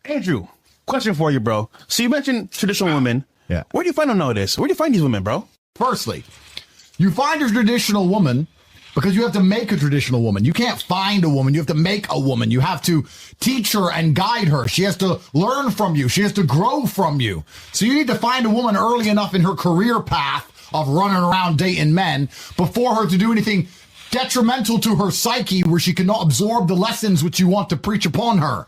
Andrew, question for you, bro. So you mentioned traditional women. Yeah. Where do you find them nowadays? Where do you find these women, bro? Firstly, you find a traditional woman because you have to make a traditional woman. You can't find a woman. You have to make a woman. You have to teach her and guide her. She has to learn from you. She has to grow from you. So you need to find a woman early enough in her career path of running around dating men before her to do anything detrimental to her psyche where she cannot absorb the lessons which you want to preach upon her.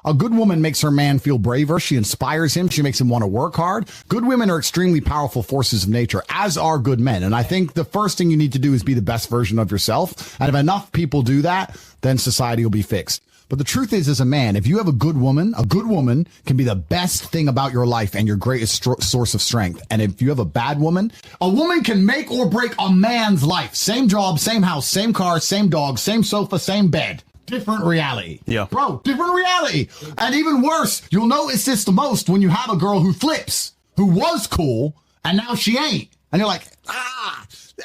A good woman makes her man feel braver. She inspires him. She makes him want to work hard. Good women are extremely powerful forces of nature, as are good men. And I think the first thing you need to do is be the best version of yourself. And if enough people do that, then society will be fixed. But the truth is, as a man, if you have a good woman can be the best thing about your life and your greatest source of strength. And if you have a bad woman, a woman can make or break a man's life. Same job, same house, same car, same dog, same sofa, same bed. Different reality. Yeah. Bro, different reality. And even worse, you'll notice this the most when you have a girl who flips, who was cool, and now she ain't. And you're like,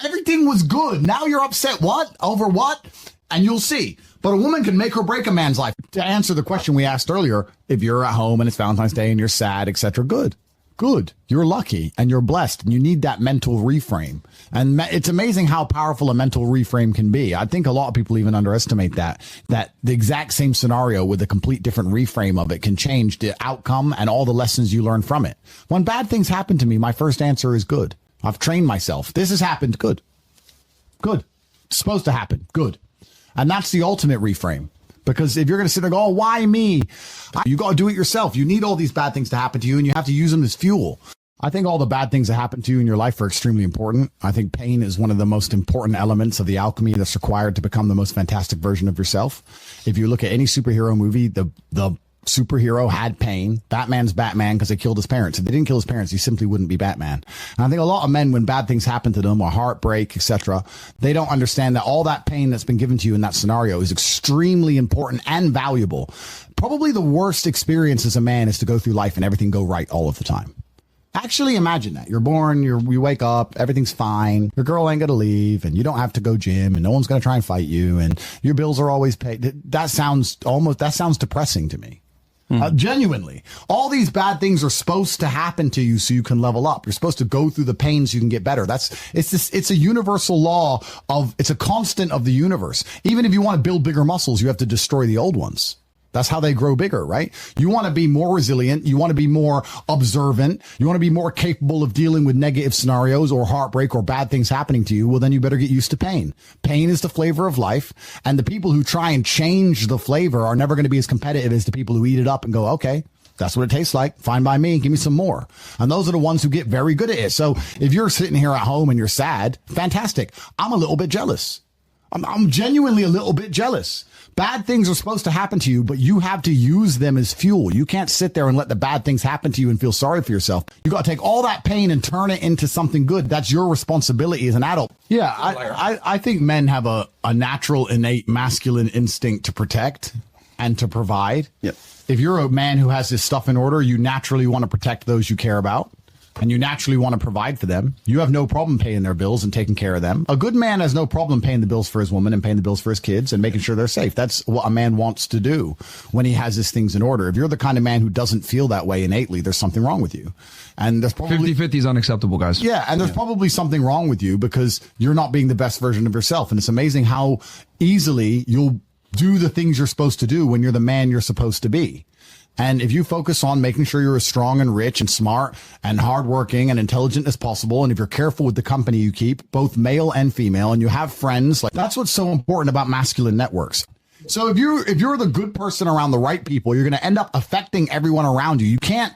everything was good. Now you're upset. What? Over what? And you'll see. But a woman can make or break a man's life. To answer the question we asked earlier, if you're at home and it's Valentine's Day and you're sad, etc., good. Good. You're lucky and you're blessed and you need that mental reframe. And it's amazing how powerful a mental reframe can be. I think a lot of people even underestimate that the exact same scenario with a complete different reframe of it can change the outcome and all the lessons you learn from it. When bad things happen to me, my first answer is good. I've trained myself. This has happened. Good. Good. It's supposed to happen. Good. And that's the ultimate reframe. Because if you're going to sit there and go, oh, why me? You got to do it yourself. You need all these bad things to happen to you, and you have to use them as fuel. I think all the bad things that happen to you in your life are extremely important. I think pain is one of the most important elements of the alchemy that's required to become the most fantastic version of yourself. If you look at any superhero movie, the superhero had pain. Batman's Batman because they killed his parents. If they didn't kill his parents, he simply wouldn't be Batman. And I think a lot of men, when bad things happen to them or heartbreak, etc., they don't understand that all that pain that's been given to you in that scenario is extremely important and valuable. Probably the worst experience as a man is to go through life and everything go right all of the time. Actually, imagine that. You're born, you wake up, everything's fine. Your girl ain't going to leave and you don't have to go gym and no one's going to try and fight you and your bills are always paid. That sounds depressing to me. Genuinely, all these bad things are supposed to happen to you so you can level up. You're supposed to go through the pains so you can get better. It's a universal law it's a constant of the universe. Even if you want to build bigger muscles, you have to destroy the old ones. That's how they grow bigger, right? You want to be more resilient. You want to be more observant. You want to be more capable of dealing with negative scenarios or heartbreak or bad things happening to you. Well, then you better get used to pain. Pain is the flavor of life. And the people who try and change the flavor are never going to be as competitive as the people who eat it up and go, okay, that's what it tastes like. Fine by me. Give me some more. And those are the ones who get very good at it. So if you're sitting here at home and you're sad, fantastic. I'm a little bit jealous. I'm genuinely a little bit jealous. Bad things are supposed to happen to you, but you have to use them as fuel. You can't sit there and let the bad things happen to you and feel sorry for yourself. You got to take all that pain and turn it into something good. That's your responsibility as an adult. Yeah, I think men have a natural, innate masculine instinct to protect and to provide. Yep. If you're a man who has his stuff in order, you naturally want to protect those you care about. And you naturally want to provide for them. You have no problem paying their bills and taking care of them. A good man has no problem paying the bills for his woman and paying the bills for his kids and making sure they're safe. That's what a man wants to do when he has his things in order. If you're the kind of man who doesn't feel that way innately, there's something wrong with you. And there's probably 50-50 is unacceptable, guys. Yeah, and there's probably something wrong with you because you're not being the best version of yourself. And it's amazing how easily you'll do the things you're supposed to do when you're the man you're supposed to be. And if you focus on making sure you're as strong and rich and smart and hardworking and intelligent as possible, and if you're careful with the company you keep, both male and female, and you have friends, like that's what's so important about masculine networks. So if you're the good person around the right people, you're going to end up affecting everyone around you. You can't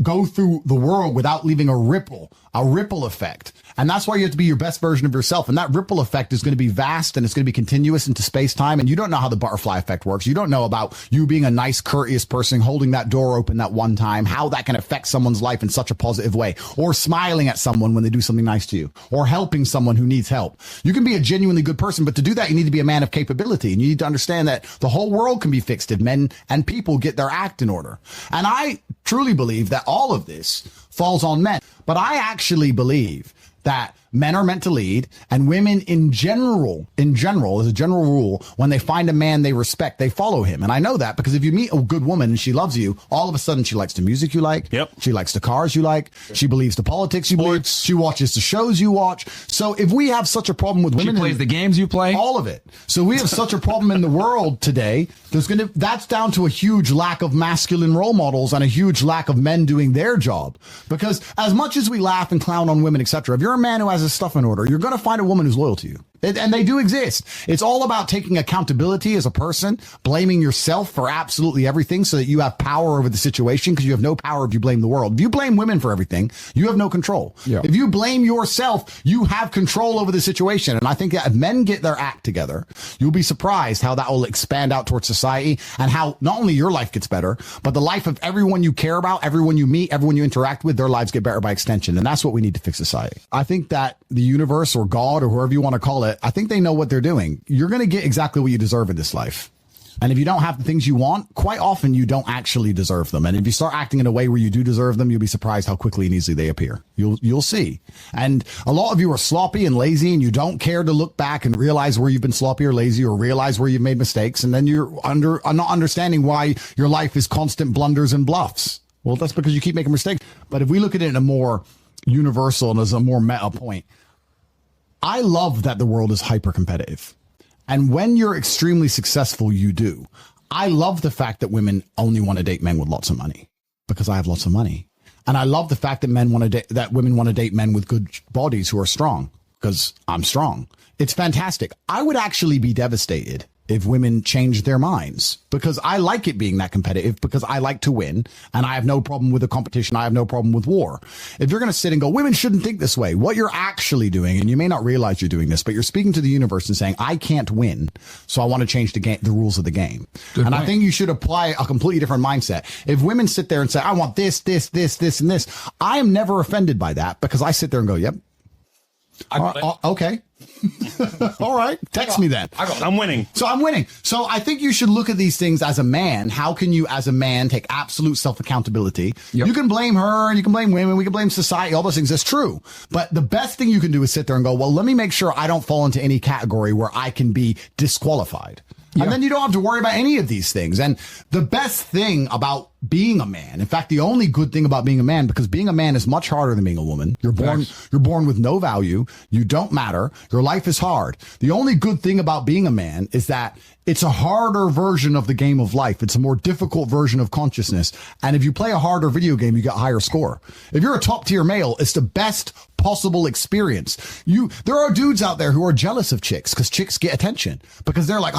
go through the world without leaving a ripple effect. And that's why you have to be your best version of yourself. And that ripple effect is going to be vast and it's going to be continuous into space time. And you don't know how the butterfly effect works. You don't know about you being a nice, courteous person, holding that door open that one time, how that can affect someone's life in such a positive way, or smiling at someone when they do something nice to you, or helping someone who needs help. You can be a genuinely good person, but to do that, you need to be a man of capability. And you need to understand that the whole world can be fixed if men and people get their act in order. And I truly believe that all of this falls on men. But I actually believe that men are meant to lead, and women in general, as a general rule, when they find a man they respect, they follow him. And I know that because if you meet a good woman and she loves you, all of a sudden she likes the music you like. Yep. She likes the cars you like. She believes the politics you believe. She watches the shows you watch. So if we have such a problem with women, she plays the games you play, all of it. So we have such a problem in the world today. That's down to a huge lack of masculine role models and a huge lack of men doing their job. Because as much as we laugh and clown on women, etc., if you're a man who has his stuff in order, you're going to find a woman who's loyal to you. And they do exist. It's all about taking accountability as a person, blaming yourself for absolutely everything so that you have power over the situation, because you have no power if you blame the world. If you blame women for everything, you have no control. Yeah. If you blame yourself, you have control over the situation. And I think that if men get their act together, you'll be surprised how that will expand out towards society, and how not only your life gets better, but the life of everyone you care about, everyone you meet, everyone you interact with, their lives get better by extension. And that's what we need to fix society. I think that the universe or God or whoever you want to call it, I think they know what they're doing. You're going to get exactly what you deserve in this life. And if you don't have the things you want, quite often you don't actually deserve them. And if you start acting in a way where you do deserve them, you'll be surprised how quickly and easily they appear. You'll see. And a lot of you are sloppy and lazy, and you don't care to look back and realize where you've been sloppy or lazy, or realize where you've made mistakes. And then you're not understanding why your life is constant blunders and bluffs. Well, that's because you keep making mistakes. But if we look at it in a more universal and as a more meta point, I love that the world is hyper competitive. And when you're extremely successful, you do. I love the fact that women only want to date men with lots of money, because I have lots of money. And I love the fact that women want to date men with good bodies who are strong, because I'm strong. It's fantastic. I would actually be devastated if women changed their minds, because I like it being that competitive, because I like to win, and I have no problem with the competition. I have no problem with war. If you're going to sit and go, women shouldn't think this way, what you're actually doing, and you may not realize you're doing this, but you're speaking to the universe and saying, I can't win, so I want to change the rules of the game. Good point. I think you should apply a completely different mindset. If women sit there and say, I want this, this, this, this, and this, I am never offended by that, because I sit there and go, yep. Okay. All right. Text me then. I'm winning. So I'm winning. So I think you should look at these things as a man. How can you, as a man, take absolute self-accountability? Yep. You can blame her, and you can blame women, we can blame society, all those things. That's true. But the best thing you can do is sit there and go, well, let me make sure I don't fall into any category where I can be disqualified. Yeah. And then you don't have to worry about any of these things. And the best thing about being a man, in fact, the only good thing about being a man, because being a man is much harder than being a woman. You're born with no value. You don't matter. Your life is hard. The only good thing about being a man is that it's a harder version of the game of life. It's a more difficult version of consciousness. And if you play a harder video game, you get a higher score. If you're a top tier male, it's the best possible experience. There are dudes out there who are jealous of chicks, because chicks get attention, because they're like,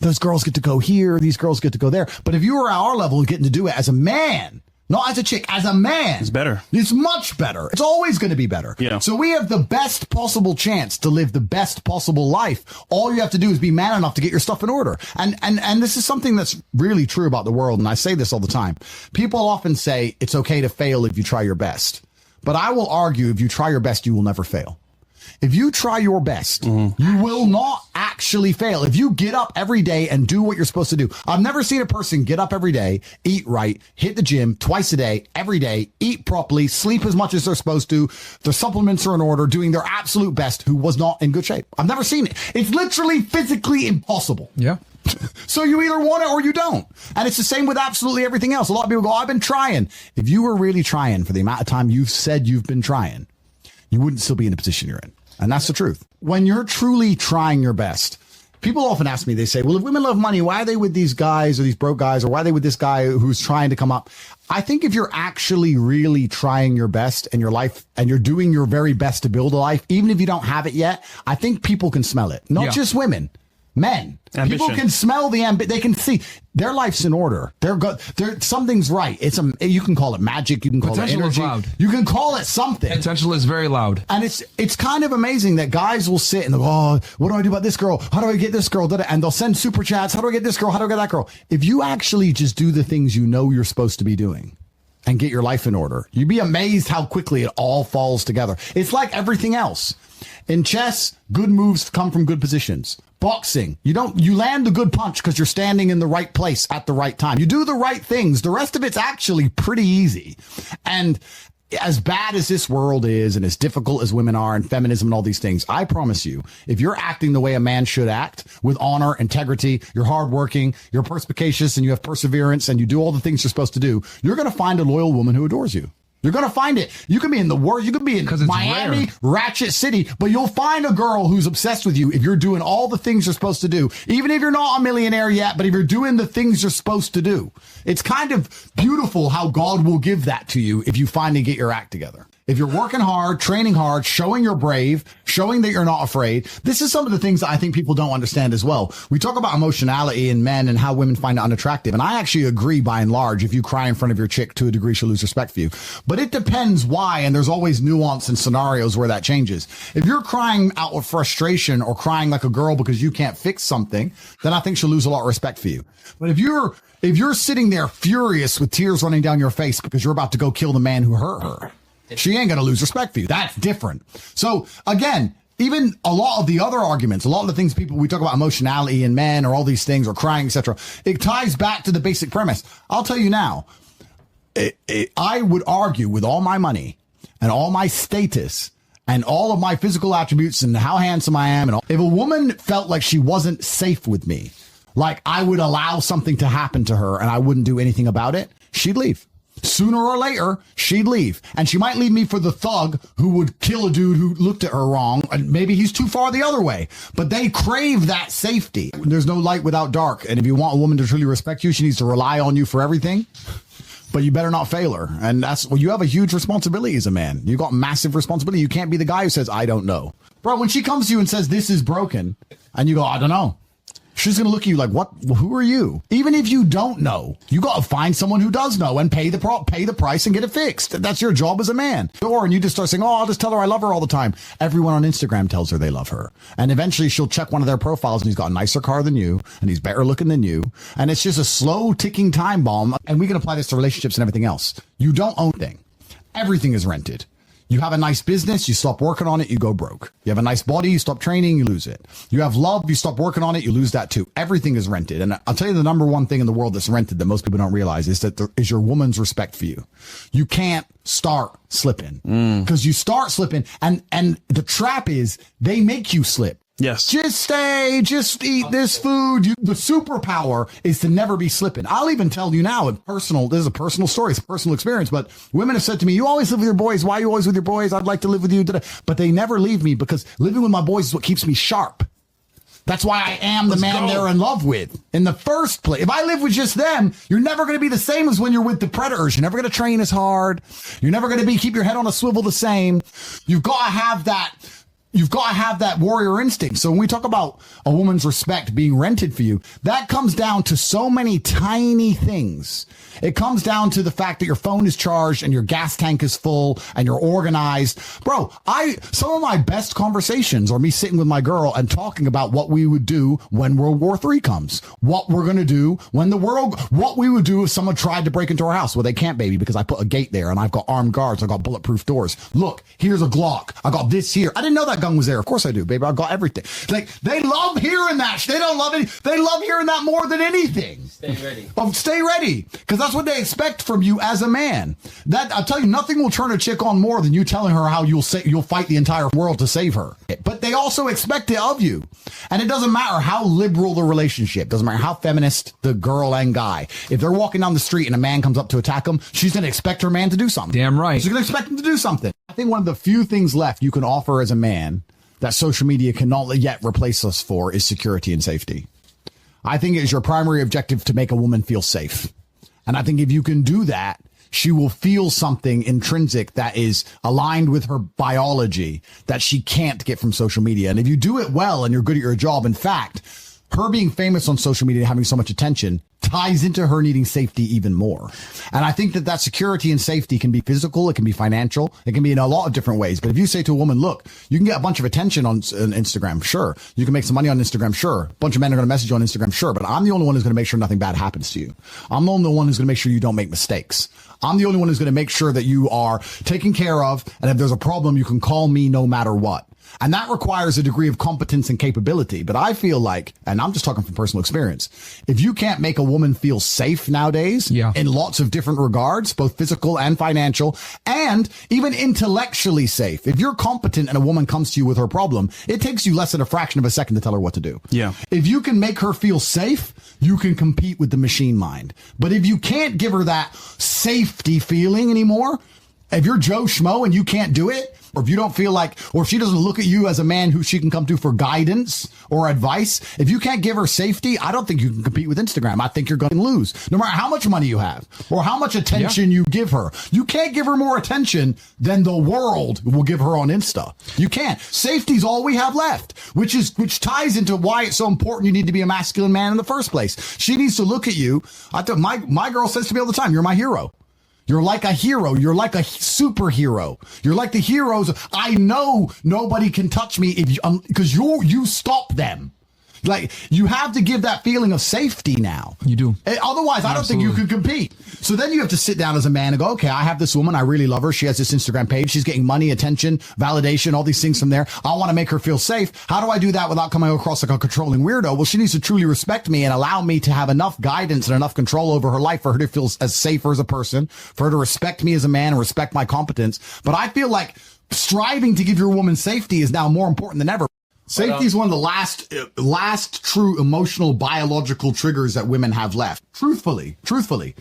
those girls get to go here, these girls get to go there. But if you were at our level and getting to do it as a man, not as a chick, as a man, it's better. It's much better. It's always going to be better. Yeah. So we have the best possible chance to live the best possible life. All you have to do is be man enough to get your stuff in order. And this is something that's really true about the world. And I say this all the time. People often say it's okay to fail if you try your best. But I will argue, if you try your best, you will never fail. If you try your best, you will not actually fail. If you get up every day and do what you're supposed to do. I've never seen a person get up every day, eat right, hit the gym twice a day, every day, eat properly, sleep as much as they're supposed to, their supplements are in order, doing their absolute best, who was not in good shape. I've never seen it. It's literally physically impossible. Yeah. So you either want it or you don't. And it's the same with absolutely everything else. A lot of people go, I've been trying. If you were really trying for the amount of time you've said you've been trying, you wouldn't still be in the position you're in. And that's the truth. When you're truly trying your best, people often ask me, they say, well, if women love money, why are they with these guys or these broke guys, or why are they with this guy who's trying to come up? I think if you're actually really trying your best in your life, and you're doing your very best to build a life, even if you don't have it yet, I think people can smell it. Not just women. Men. Ambition. People can smell the they can see their life's in order. Something's right. You can call it magic. You can call it energy. Is loud. You can call it something. Potential is very loud. And it's kind of amazing that guys will sit and they'll go, what do I do about this girl? How do I get this girl? And they'll send super chats. How do I get this girl? How do I get that girl? If you actually just do the things you know you're supposed to be doing and get your life in order, you'd be amazed how quickly it all falls together. It's like everything else. In chess, good moves come from good positions. Boxing, you land a good punch because you're standing in the right place at the right time. You do the right things. The rest of it's actually pretty easy. And as bad as this world is and as difficult as women are and feminism and all these things, I promise you, if you're acting the way a man should act with honor, integrity, you're hardworking, you're perspicacious and you have perseverance and you do all the things you're supposed to do, you're going to find a loyal woman who adores you. You're going to find it. You can be in the worst. You could be in Miami, Ratchet City, but you'll find a girl who's obsessed with you if you're doing all the things you're supposed to do. Even if you're not a millionaire yet, but if you're doing the things you're supposed to do. It's kind of beautiful how God will give that to you if you finally get your act together. If you're working hard, training hard, showing you're brave, showing that you're not afraid. This is some of the things that I think people don't understand as well. We talk about emotionality in men and how women find it unattractive. And I actually agree by and large, if you cry in front of your chick, to a degree, she'll lose respect for you. But it depends why. And there's always nuance and scenarios where that changes. If you're crying out of frustration or crying like a girl because you can't fix something, then I think she'll lose a lot of respect for you. But if you're sitting there furious with tears running down your face because you're about to go kill the man who hurt her, she ain't going to lose respect for you. That's different. So again, even a lot of the other arguments, a lot of the things we talk about emotionality in men or all these things or crying, etc. It ties back to the basic premise. I'll tell you now, I would argue with all my money and all my status and all of my physical attributes and how handsome I am. And all, if a woman felt like she wasn't safe with me, like I would allow something to happen to her and I wouldn't do anything about it, she'd leave. Sooner or later, she'd leave. And she might leave me for the thug who would kill a dude who looked at her wrong. And maybe he's too far the other way. But they crave that safety. There's no light without dark. And if you want a woman to truly respect you, she needs to rely on you for everything. But you better not fail her. And you have a huge responsibility as a man. You got massive responsibility. You can't be the guy who says, I don't know. Bro, when she comes to you and says, this is broken, and you go, I don't know. She's going to look at you like, what? Who are you? Even if you don't know, you got to find someone who does know and pay the price and get it fixed. That's your job as a man. And you just start saying, I'll just tell her I love her all the time. Everyone on Instagram tells her they love her. And eventually she'll check one of their profiles and he's got a nicer car than you and he's better looking than you. And it's just a slow ticking time bomb. And we can apply this to relationships and everything else. You don't own anything. Everything is rented. You have a nice business, you stop working on it, you go broke. You have a nice body, you stop training, you lose it. You have love, you stop working on it, you lose that too. Everything is rented. And I'll tell you the number one thing in the world that's rented that most people don't realize is that there is your woman's respect for you. You can't start slipping because you start slipping and the trap is they make you slip. Yes. Just eat this food. The superpower is to never be slipping. I'll even tell you now, this is a personal story. It's a personal experience, but women have said to me, you always live with your boys. Why are you always with your boys? I'd like to live with you. But they never leave me because living with my boys is what keeps me sharp. That's why I am the man they're in love with in the first place. If I live with just them, you're never going to be the same as when you're with the predators. You're never going to train as hard. You're never going to keep your head on a swivel the same. You've got to have that. You've got to have that warrior instinct. So when we talk about a woman's respect being rented for you, that comes down to so many tiny things. It comes down to the fact that your phone is charged and your gas tank is full and you're organized. Bro, some of my best conversations are me sitting with my girl and talking about what we would do when World War III comes. What we're going to do what we would do if someone tried to break into our house. Well, they can't, baby, because I put a gate there and I've got armed guards. I've got bulletproof doors. Look, here's a Glock. I got this here. I didn't know that gun was there. Of course I do, baby. I got everything. Like, they love hearing that. They don't love it. They love hearing that more than anything. Stay ready. Stay ready. Because that's what they expect from you as a man. That, I'll tell you, nothing will turn a chick on more than you telling her how you'll fight the entire world to save her. But they also expect it of you. And it doesn't matter how liberal the relationship. Doesn't matter how feminist the girl and guy. If they're walking down the street and a man comes up to attack them, she's going to expect her man to do something. Damn right. She's going to expect him to do something. I think one of the few things left you can offer as a man that social media cannot yet replace us for is security and safety. I think it is your primary objective to make a woman feel safe. And I think if you can do that, she will feel something intrinsic that is aligned with her biology that she can't get from social media. And if you do it well and you're good at your job, in fact, her being famous on social media and having so much attention ties into her needing safety even more. And I think that security and safety can be physical. It can be financial. It can be in a lot of different ways. But if you say to a woman, look, you can get a bunch of attention on Instagram. Sure. You can make some money on Instagram. Sure. A bunch of men are going to message you on Instagram. Sure. But I'm the only one who's going to make sure nothing bad happens to you. I'm the only one who's going to make sure you don't make mistakes. I'm the only one who's going to make sure that you are taken care of. And if there's a problem, you can call me no matter what. And that requires a degree of competence and capability. But I feel like, and I'm just talking from personal experience, if you can't make a woman feel safe nowadays in lots of different regards, both physical and financial, and even intellectually safe, if you're competent and a woman comes to you with her problem, it takes you less than a fraction of a second to tell her what to do. Yeah. If you can make her feel safe, you can compete with the machine mind. But if you can't give her that safety feeling anymore, if you're Joe Schmo and you can't do it, or if you don't feel like, or if she doesn't look at you as a man who she can come to for guidance or advice, if you can't give her safety, I don't think you can compete with Instagram. I think you're going to lose, no matter how much money you have or how much attention you give her. You can't give her more attention than the world will give her on Insta. You can't. Safety's all we have left, which ties into why it's so important you need to be a masculine man in the first place. She needs to look at you. My girl says to me all the time, "You're my hero. You're like a hero. You're like a superhero. You're like the heroes. I know nobody can touch me if you, because you stop them." Like, you have to give that feeling of safety now. You do. Otherwise, I don't think you could compete. So then you have to sit down as a man and go, okay, I have this woman. I really love her. She has this Instagram page. She's getting money, attention, validation, all these things from there. I want to make her feel safe. How do I do that without coming across like a controlling weirdo? Well, she needs to truly respect me and allow me to have enough guidance and enough control over her life for her to feel as safer as a person, for her to respect me as a man and respect my competence. But I feel like striving to give your woman safety is now more important than ever. Safety is one of the last true emotional biological triggers that women have left. Truthfully,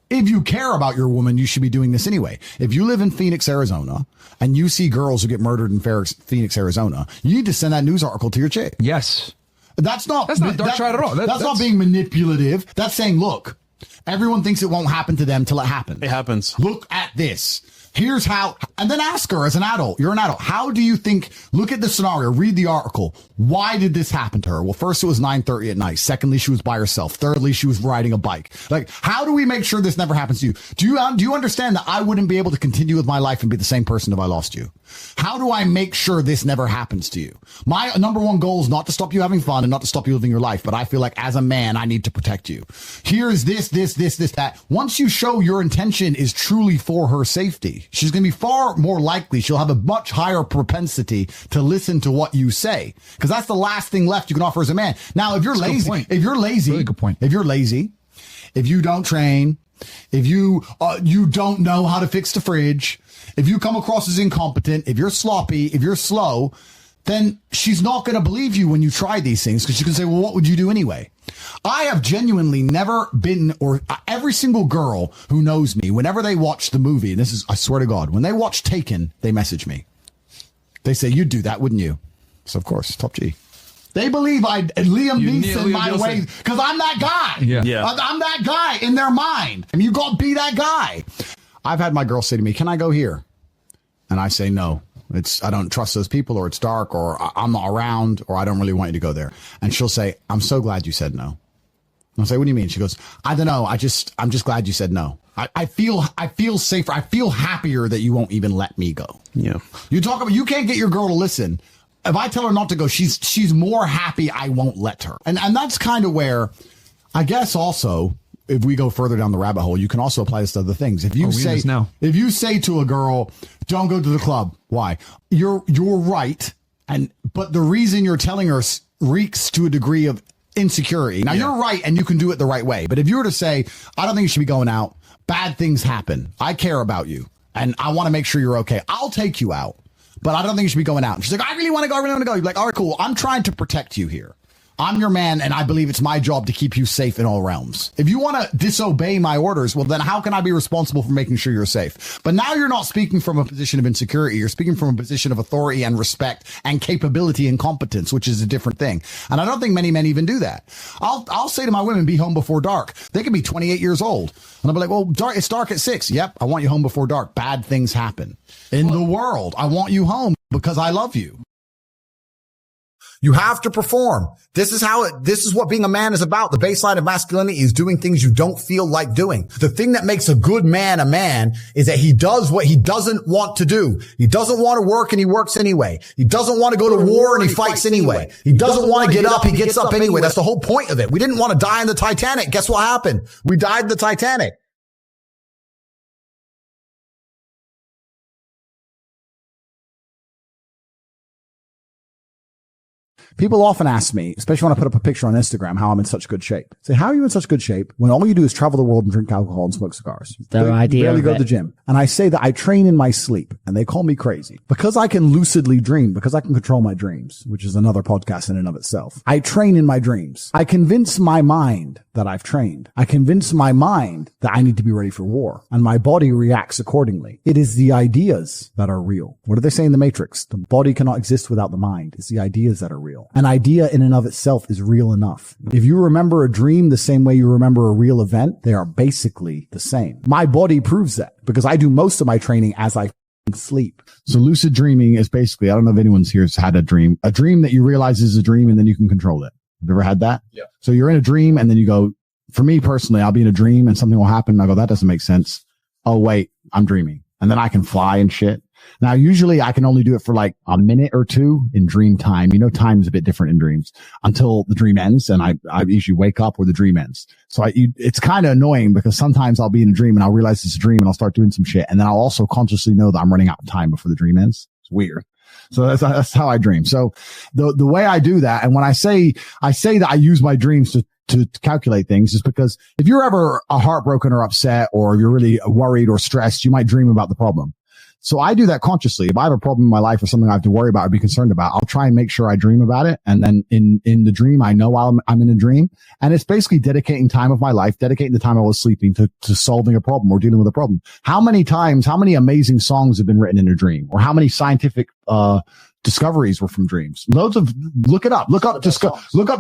if you care about your woman, you should be doing this anyway. If you live in Phoenix, Arizona, and you see girls who get murdered in Phoenix, Arizona, you need to send that news article to your chick. Yes. That's not dark side at all. That's not being manipulative. That's saying, look, everyone thinks it won't happen to them till it happens. It happens. Look at this. Here's how, and then ask her as an adult. You're an adult. How do you think, look at the scenario, read the article. Why did this happen to her? Well, first it was 9:30 at night. Secondly, she was by herself. Thirdly, she was riding a bike. Like, how do we make sure this never happens to you? Do you understand that I wouldn't be able to continue with my life and be the same person if I lost you? How do I make sure this never happens to you? My number one goal is not to stop you having fun and not to stop you living your life, but I feel like as a man, I need to protect you. Here's this, that. Once you show your intention is truly for her safety, she's going to be far more likely. She'll have a much higher propensity to listen to what you say, because that's the last thing left you can offer as a man. Now, if you're lazy, Really good point. If you're lazy, if you don't train, if you don't know how to fix the fridge, if you come across as incompetent, if you're sloppy, if you're slow, then she's not going to believe you when you try these things, because she can say, well, what would you do anyway? I have genuinely never been, or every single girl who knows me, whenever they watch the movie, and this is, I swear to God, when they watch Taken, they message me. They say, you'd do that, wouldn't you? So, of course, top G. They believe Liam Neeson my way, because I'm that guy. Yeah. I'm that guy in their mind. And you got to be that guy. I've had my girl say to me, can I go here? And I say, no. I don't trust those people, or it's dark, or I'm not around, or I don't really want you to go there. And she'll say, I'm so glad you said no. And I'll say, what do you mean? She goes, I don't know. I'm just glad you said no. I feel safer. I feel happier that you won't even let me go. Yeah. You can't get your girl to listen. If I tell her not to go, she's more happy I won't let her. And that's kind of where, I guess also, if we go further down the rabbit hole, you can also apply this to other things. If you say to a girl, don't go to the club, why? You're right, but the reason you're telling her reeks to a degree of insecurity. Now, you're right, and you can do it the right way. But if you were to say, I don't think you should be going out, bad things happen, I care about you, and I want to make sure you're okay, I'll take you out, but I don't think you should be going out. And she's like, I really want to go. You're like, all right, cool. I'm trying to protect you here. I'm your man, and I believe it's my job to keep you safe in all realms. If you want to disobey my orders, well, then how can I be responsible for making sure you're safe? But now you're not speaking from a position of insecurity. You're speaking from a position of authority and respect and capability and competence, which is a different thing. And I don't think many men even do that. I'll say to my women, be home before dark. They can be 28 years old. And I'll be like, well, it's dark at 6. Yep, I want you home before dark. Bad things happen in the world. I want you home because I love you. You have to perform. This is what being a man is about. The baseline of masculinity is doing things you don't feel like doing. The thing that makes a good man a man is that he does what he doesn't want to do. He doesn't want to work and he works anyway. He doesn't want to go to war and he fights anyway. He doesn't want to get up. He gets up anyway. That's the whole point of it. We didn't want to die in the Titanic. Guess what happened? We died in the Titanic. People often ask me, especially when I put up a picture on Instagram, how I'm in such good shape. Say, how are you in such good shape when all you do is travel the world and drink alcohol and smoke cigars? The idea barely of go it. to the gym. And I say that I train in my sleep, and they call me crazy because I can lucidly dream, because I can control my dreams, which is another podcast in and of itself. I train in my dreams. I convince my mind that I've trained. I convince my mind that I need to be ready for war, and my body reacts accordingly. It is the ideas that are real. What do they say in the Matrix? The body cannot exist without the mind. It's the ideas that are real. An idea in and of itself is real enough. If you remember a dream the same way you remember a real event, they are basically the same. My body proves that because I do most of my training as I sleep. So lucid dreaming is basically, I don't know if anyone's here has had a dream that you realize is a dream and then you can control it. Have you ever had that? Yeah. So you're in a dream and then you go, for me personally, I'll be in a dream and something will happen and I go, that doesn't make sense. Oh, wait, I'm dreaming. And then I can fly and shit. Now, usually I can only do it for like a minute or two in dream time. You know, time's a bit different in dreams until the dream ends. And I usually wake up where the dream ends. So it's kind of annoying because sometimes I'll be in a dream and I'll realize it's a dream and I'll start doing some shit. And then I'll also consciously know that I'm running out of time before the dream ends. It's weird. So that's how I dream. So the way I do that, and when I say that I use my dreams to calculate things, is because if you're ever heartbroken or upset or you're really worried or stressed, you might dream about the problem. So I do that consciously. If I have a problem in my life or something I have to worry about or be concerned about, I'll try and make sure I dream about it. And then in the dream, I know I'm in a dream. And it's basically dedicating time of my life, dedicating the time I was sleeping to solving a problem or dealing with a problem. How many amazing songs have been written in a dream? Or how many scientific, discoveries were from dreams? Look up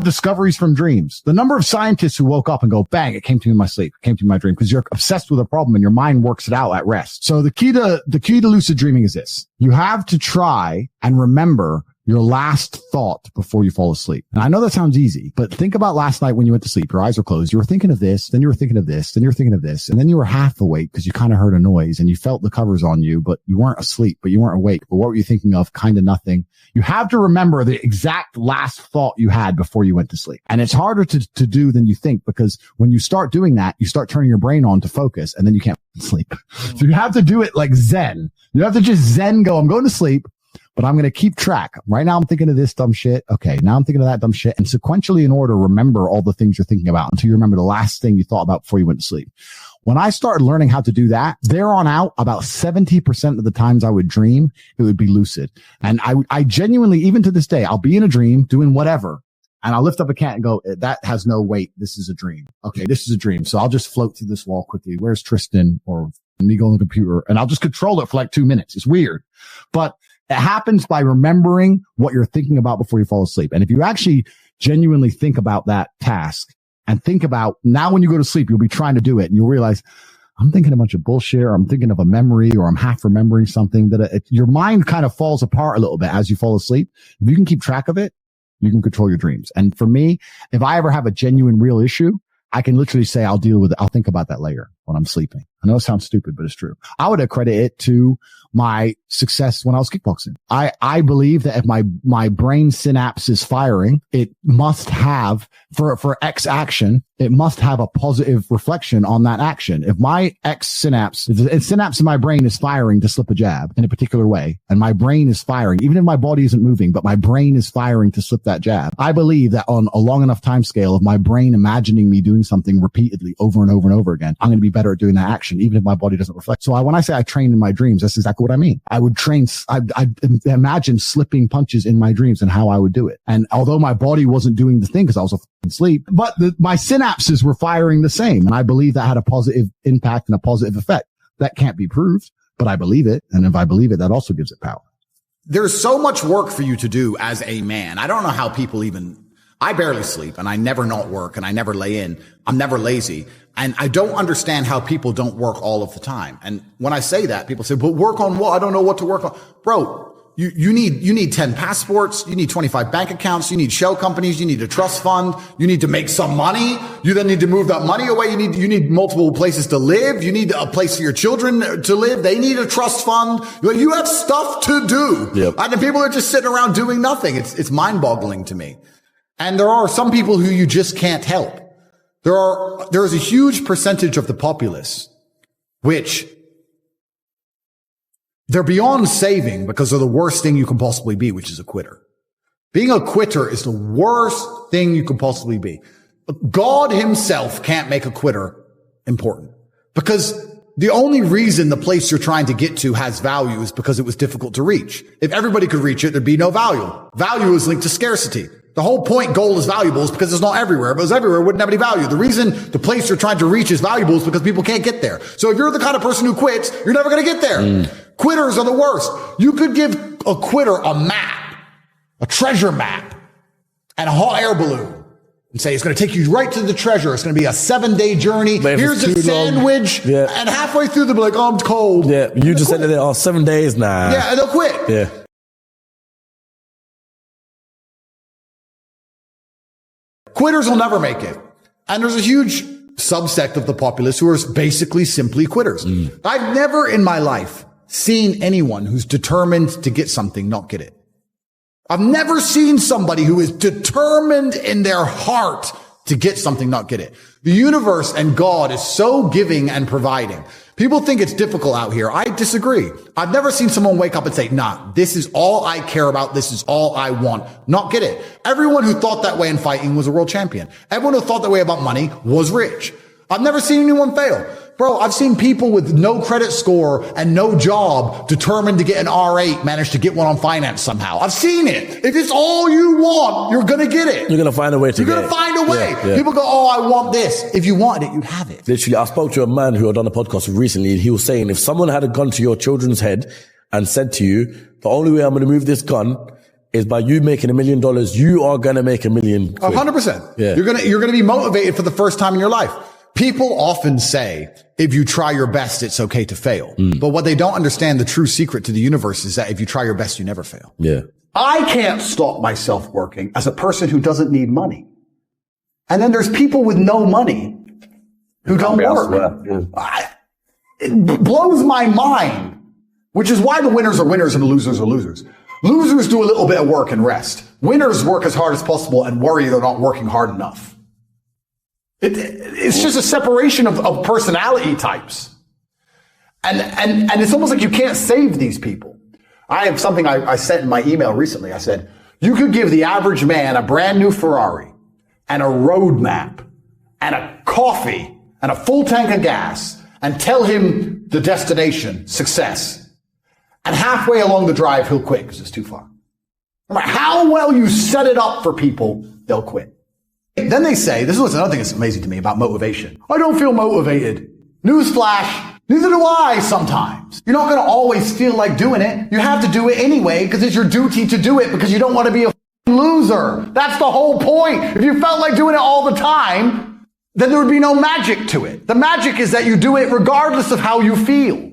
discoveries from dreams. The number of scientists who woke up and go, bang, it came to me in my sleep, it came to me in my dream, because you're obsessed with a problem and your mind works it out at rest. So the key to lucid dreaming is this. You have to try and remember your last thought before you fall asleep. And I know that sounds easy, but think about last night when you went to sleep. Your eyes were closed. You were thinking of this, then you were thinking of this, then you were thinking of this, and then you were half awake because you kind of heard a noise and you felt the covers on you, but you weren't asleep, but you weren't awake. But what were you thinking of? Kind of nothing. You have to remember the exact last thought you had before you went to sleep. And it's harder to do than you think, because when you start doing that, you start turning your brain on to focus and then you can't sleep. So you have to do it like Zen. You have to just Zen go, I'm going to sleep, but I'm going to keep track. Right now I'm thinking of this dumb shit. Okay, now I'm thinking of that dumb shit. And sequentially in order, remember all the things you're thinking about until you remember the last thing you thought about before you went to sleep. When I started learning how to do that, there on out, about 70% of the times I would dream, it would be lucid. And I genuinely, even to this day, I'll be in a dream doing whatever. And I'll lift up a cat and go, that has no weight. This is a dream. Okay, this is a dream. So I'll just float through this wall quickly. Where's Tristan? Or me go on the computer, and I'll just control it for like 2 minutes. It's weird, but it happens by remembering what you're thinking about before you fall asleep. And if you actually genuinely think about that task and think about now when you go to sleep, you'll be trying to do it and you'll realize I'm thinking a bunch of bullshit, or I'm thinking of a memory, or I'm half remembering something, that your mind kind of falls apart a little bit as you fall asleep. If you can keep track of it, you can control your dreams. And for me, if I ever have a genuine real issue, I can literally say I'll deal with it. I'll think about that later when I'm sleeping. I know it sounds stupid, but it's true. I would accredit it to my success when I was kickboxing. I believe that if my brain synapse is firing, it must have, for X action, it must have a positive reflection on that action. If my X synapse, if the synapse in my brain is firing to slip a jab in a particular way, and my brain is firing, even if my body isn't moving, but my brain is firing to slip that jab, I believe that on a long enough time scale of my brain imagining me doing something repeatedly over and over and over again, I'm going to be better at doing that action, even if my body doesn't reflect. So when I say I train in my dreams, that's exactly what I mean. I would train, I imagine slipping punches in my dreams and how I would do it. And although my body wasn't doing the thing because I was asleep, but my synapses were firing the same. And I believe that had a positive impact and a positive effect. That can't be proved, but I believe it. And if I believe it, that also gives it power. There's so much work for you to do as a man. I don't know how people I barely sleep, and I never not work, and I never lay in. I'm never lazy. And I don't understand how people don't work all of the time. And when I say that, people say, but work on what? I don't know what to work on. Bro, you need 10 passports. You need 25 bank accounts. You need shell companies. You need a trust fund. You need to make some money. You then need to move that money away. You need multiple places to live. You need a place for your children to live. They need a trust fund. You have stuff to do. Yep. And the people are just sitting around doing nothing. It's mind boggling to me. And there are some people who you just can't help. There is a huge percentage of the populace which they're beyond saving because they're the worst thing you can possibly be, which is a quitter. Being a quitter is the worst thing you could possibly be. God himself can't make a quitter important, because the only reason the place you're trying to get to has value is because it was difficult to reach. If everybody could reach it, there'd be no value. Value is linked to scarcity. The whole point gold is valuable is because it's not everywhere. If it was everywhere, it wouldn't have any value. The reason the place you're trying to reach is valuable is because people can't get there. So if you're the kind of person who quits, you're never going to get there. Quitters are the worst. You could give a quitter a map, a treasure map, and a hot air balloon. And say, it's going to take you right to the treasure. It's going to be a 7-day journey. Here's a sandwich. Yeah. And halfway through, they'll be like, oh, I'm cold. Yeah. You just said that, 7 days. Nah. Yeah. And they'll quit. Yeah. Quitters will never make it. And there's a huge subsect of the populace who are basically simply quitters. I've never in my life seen anyone who's determined to get something not get it. I've never seen somebody who is determined in their heart to get something, not get it. The universe and God is so giving and providing. People think it's difficult out here. I disagree. I've never seen someone wake up and say, nah, this is all I care about. This is all I want. Not get it. Everyone who thought that way in fighting was a world champion. Everyone who thought that way about money was rich. I've never seen anyone fail. Bro, I've seen people with no credit score and no job determined to get an R8 manage to get one on finance somehow. I've seen it. If it's all you want, you're going to get it. You're going to find a way to get it. You're going to find a way. Yeah. People go, oh, I want this. If you wanted it, you'd have it. Literally, I spoke to a man who had done a podcast recently, and he was saying, if someone had a gun to your children's head and said to you, the only way I'm going to move this gun is by you making $1 million, you are going to make $1 million. 100%. Yeah. You're going to be motivated for the first time in your life. People often say, if you try your best, it's okay to fail. But what they don't understand, the true secret to the universe is that if you try your best, you never fail. Yeah. I can't stop myself working as a person who doesn't need money. And then there's people with no money who don't work. It blows my mind, which is why the winners are winners and the losers are losers. Losers do a little bit of work and rest. Winners work as hard as possible and worry they're not working hard enough. It's just a separation of personality types. And it's almost like you can't save these people. I have something I sent in my email recently. I said, you could give the average man a brand new Ferrari and a road map and a coffee and a full tank of gas and tell him the destination, success. And halfway along the drive, he'll quit because it's too far. No matter how well you set it up for people, they'll quit. Then they say, this is what's another thing that's amazing to me about motivation. I don't feel motivated. Newsflash, neither do I sometimes. You're not going to always feel like doing it. You have to do it anyway because it's your duty to do it because you don't want to be a loser. That's the whole point. If you felt like doing it all the time, then there would be no magic to it. The magic is that you do it regardless of how you feel.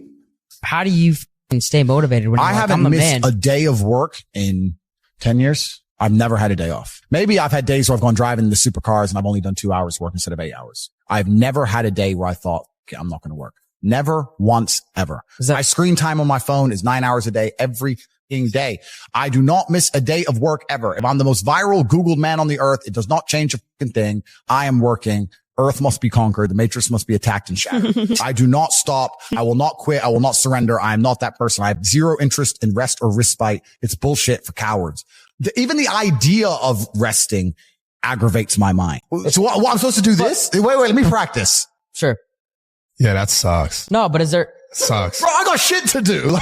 How do you stay motivated when you're like, I'm a man? A day of work in 10 years. I've never had a day off. Maybe I've had days where I've gone driving the supercars and I've only done 2 hours work instead of 8 hours. I've never had a day where I thought, okay, I'm not going to work. Never once ever. My screen time on my phone is 9 hours a day, every day. I do not miss a day of work ever. If I'm the most viral Googled man on the earth, it does not change a fucking thing. I am working. Earth must be conquered. The matrix must be attacked and shattered. I do not stop. I will not quit. I will not surrender. I am not that person. I have zero interest in rest or respite. It's bullshit for cowards. Even the idea of resting aggravates my mind. So what I'm supposed to do this? Wait, let me practice. Sure. Yeah, that sucks. No, but is there... Sucks. Bro, I got shit to do. I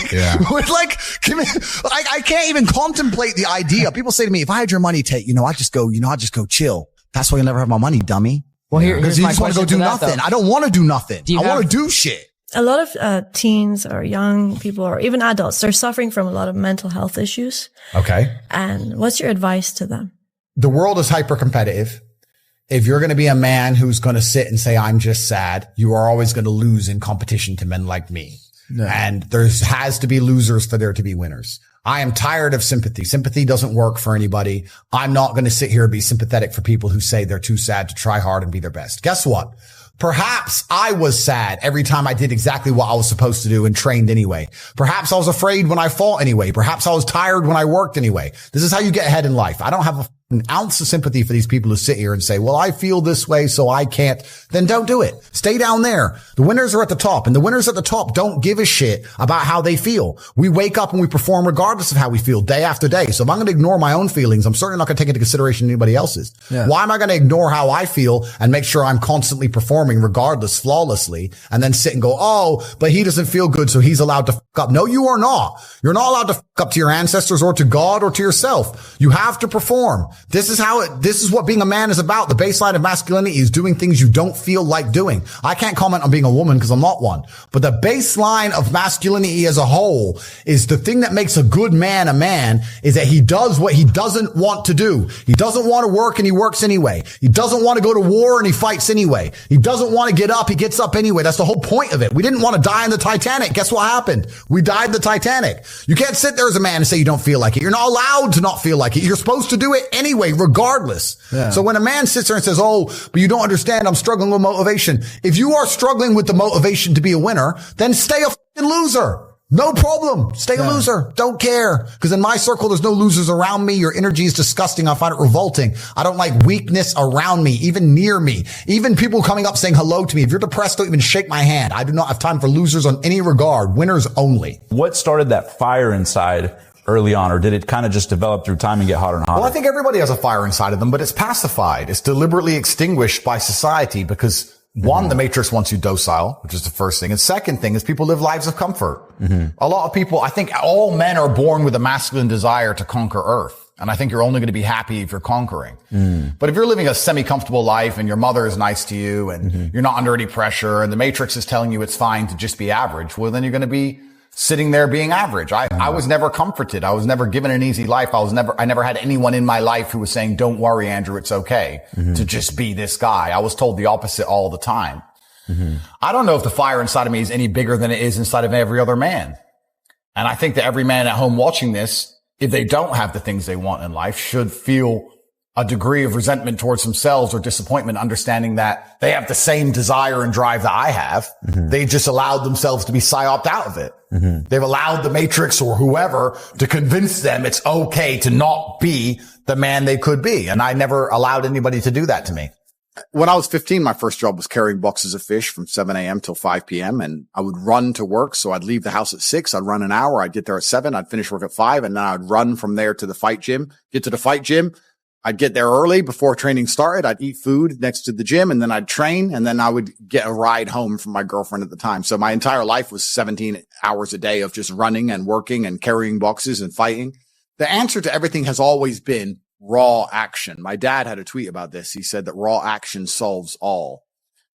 can't even contemplate the idea. People say to me, if I had your money, Tate, I'd just go chill. That's why you'll never have my money, dummy. Well, here's you my just want to go question do to that, nothing. though. I don't want to do nothing. I want to do shit. A lot of teens or young people or even adults, they're suffering from a lot of mental health issues. Okay. And what's your advice to them? The world is hyper competitive. If you're going to be a man who's going to sit and say, I'm just sad, you are always going to lose in competition to men like me. No. And there has to be losers for there to be winners. I am tired of sympathy. Sympathy doesn't work for anybody. I'm not going to sit here and be sympathetic for people who say they're too sad to try hard and be their best. Guess what? Perhaps I was sad every time I did exactly what I was supposed to do and trained anyway. Perhaps I was afraid when I fought anyway. Perhaps I was tired when I worked anyway. This is how you get ahead in life. I don't have a an ounce of sympathy for these people who sit here and say, well, I feel this way, so I can't, then don't do it. Stay down there. The winners are at the top, and the winners at the top don't give a shit about how they feel. We wake up and we perform regardless of how we feel day after day. So if I'm going to ignore my own feelings, I'm certainly not going to take into consideration anybody else's. Yeah. Why am I going to ignore how I feel and make sure I'm constantly performing regardless, flawlessly, and then sit and go, oh, but he doesn't feel good, so he's allowed to fuck up. No, you are not. You're not allowed to fuck up to your ancestors or to God or to yourself. You have to perform. This is what being a man is about. The baseline of masculinity is doing things you don't feel like doing. I can't comment on being a woman because I'm not one. But the baseline of masculinity as a whole is the thing that makes a good man a man is that he does what he doesn't want to do. He doesn't want to work and he works anyway. He doesn't want to go to war and he fights anyway. He doesn't want to get up. He gets up anyway. That's the whole point of it. We didn't want to die in the Titanic. Guess what happened? We died in the Titanic. You can't sit there as a man and say you don't feel like it. You're not allowed to not feel like it. You're supposed to do it anyway, regardless. Yeah. So when a man sits there and says, oh, but you don't understand, I'm struggling with motivation. If you are struggling with the motivation to be a winner, then stay a fucking loser. No problem. Stay a loser. Don't care. Because in my circle, there's no losers around me. Your energy is disgusting. I find it revolting. I don't like weakness around me, even near me. Even people coming up saying hello to me. If you're depressed, don't even shake my hand. I do not have time for losers on any regard. Winners only. What started that fire inside early on, or did it kind of just develop through time and get hotter and hotter? Well, I think everybody has a fire inside of them, but it's pacified. It's deliberately extinguished by society because one, the matrix wants you docile, which is the first thing. And second thing is people live lives of comfort. A lot of people, I think all men are born with a masculine desire to conquer Earth. And I think you're only going to be happy if you're conquering. But if you're living a semi-comfortable life and your mother is nice to you and you're not under any pressure and the matrix is telling you it's fine to just be average, well, then you're going to be sitting there being average. I was never comforted. I was never given an easy life. I never had anyone in my life who was saying, don't worry, Andrew, it's okay to just be this guy. I was told the opposite all the time. I don't know if the fire inside of me is any bigger than it is inside of every other man. And I think that every man at home watching this, if they don't have the things they want in life, should feel a degree of resentment towards themselves or disappointment, understanding that they have the same desire and drive that I have. They just allowed themselves to be psyoped out of it. They've allowed the matrix or whoever to convince them it's okay to not be the man they could be. And I never allowed anybody to do that to me. When I was 15, my first job was carrying boxes of fish from 7 a.m. till 5 p.m. And I would run to work. So I'd leave the house at 6. I'd run an hour. I'd get there at 7. I'd finish work at 5. And then I'd run from there to the fight gym, get to the fight gym. I'd get there early before training started. I'd eat food next to the gym and then I'd train and then I would get a ride home from my girlfriend at the time. So my entire life was 17 hours a day of just running and working and carrying boxes and fighting. The answer to everything has always been raw action. My dad had a tweet about this. He said that raw action solves all.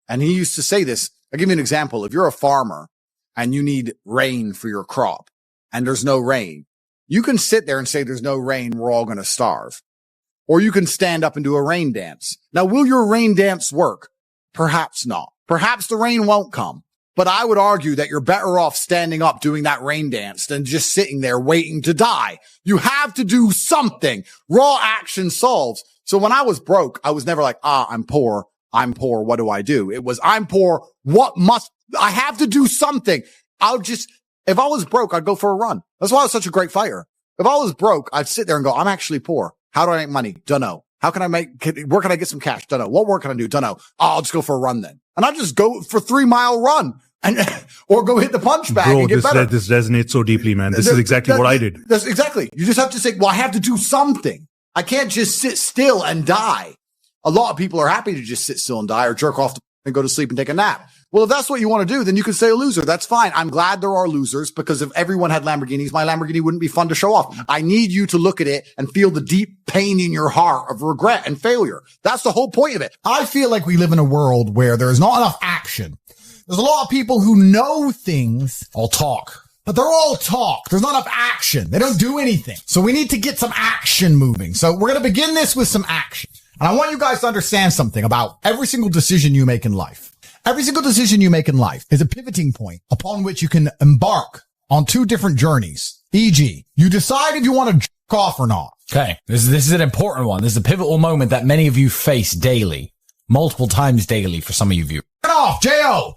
And he used to say this. I'll give you an example. If you're a farmer and you need rain for your crop and there's no rain, you can sit there and say there's no rain. We're all going to starve. Or you can stand up and do a rain dance. Now, will your rain dance work? Perhaps not. Perhaps the rain won't come. But I would argue that you're better off standing up doing that rain dance than just sitting there waiting to die. You have to do something. Raw action solves. So when I was broke, I was never like, I'm poor. What do I do? It was, I'm poor. I have to do something. If I was broke, I'd go for a run. That's why I was such a great fighter. If I was broke, I'd sit there and go, I'm actually poor. How do I make money? Don't know. Where can I get some cash? Don't know. What work can I do? Don't know. I'll just go for a run then. And I just go for 3-mile run or go hit the punch bag and get better. This resonates so deeply, man. This is exactly what I did. That's exactly. You just have to say, well, I have to do something. I can't just sit still and die. A lot of people are happy to just sit still and die or jerk off and go to sleep and take a nap. Well, if that's what you want to do, then you can say a loser. That's fine. I'm glad there are losers because if everyone had Lamborghinis, my Lamborghini wouldn't be fun to show off. I need you to look at it and feel the deep pain in your heart of regret and failure. That's the whole point of it. I feel like we live in a world where there's not enough action. There's a lot of people who know things, all talk, but they're all talk. There's not enough action. They don't do anything. So we need to get some action moving. So we're going to begin this with some action. And I want you guys to understand something about every single decision you make in life. Every single decision you make in life is a pivoting point upon which you can embark on 2 different journeys. E.g., you decide if you want to jerk off or not. Okay. This is an important one. This is a pivotal moment that many of you face daily, multiple times daily for some of you. Jerk off, J.O.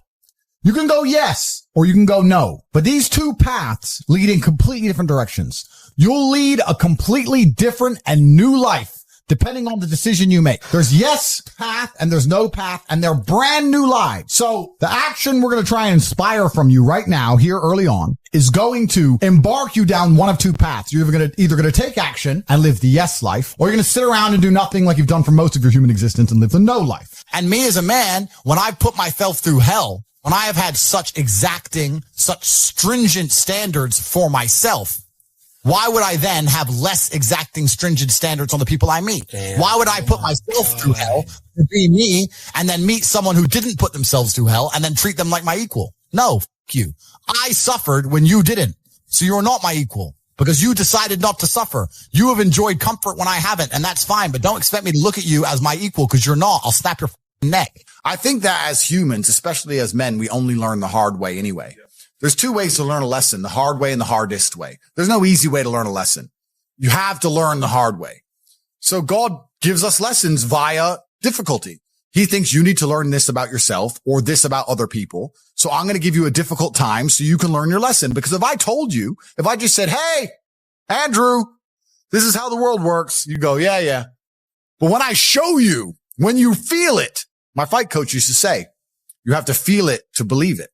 You can go yes or you can go no. But these 2 paths lead in completely different directions. You'll lead a completely different and new life depending on the decision you make. There's yes path and there's no path, and they're brand new lives. So the action we're going to try and inspire from you right now here early on is going to embark you down one of two paths. You're either going to take action and live the yes life, or you're going to sit around and do nothing like you've done for most of your human existence and live the no life. And me as a man, when I put myself through hell, when I have had such exacting, such stringent standards for myself, why would I then have less exacting, stringent standards on the people I meet? Why would I put myself through hell to be me and then meet someone who didn't put themselves through hell and then treat them like my equal? No, f you. I suffered when you didn't. So you're not my equal because you decided not to suffer. You have enjoyed comfort when I haven't, and that's fine, but don't expect me to look at you as my equal because you're not. I'll snap your neck. I think that as humans, especially as men, we only learn the hard way anyway. There's two ways to learn a lesson, the hard way and the hardest way. There's no easy way to learn a lesson. You have to learn the hard way. So God gives us lessons via difficulty. He thinks you need to learn this about yourself or this about other people. So I'm going to give you a difficult time so you can learn your lesson. Because if I told you, if I just said, hey, Andrew, this is how the world works, you go, yeah. But when I show you, when you feel it, my fight coach used to say, you have to feel it to believe it.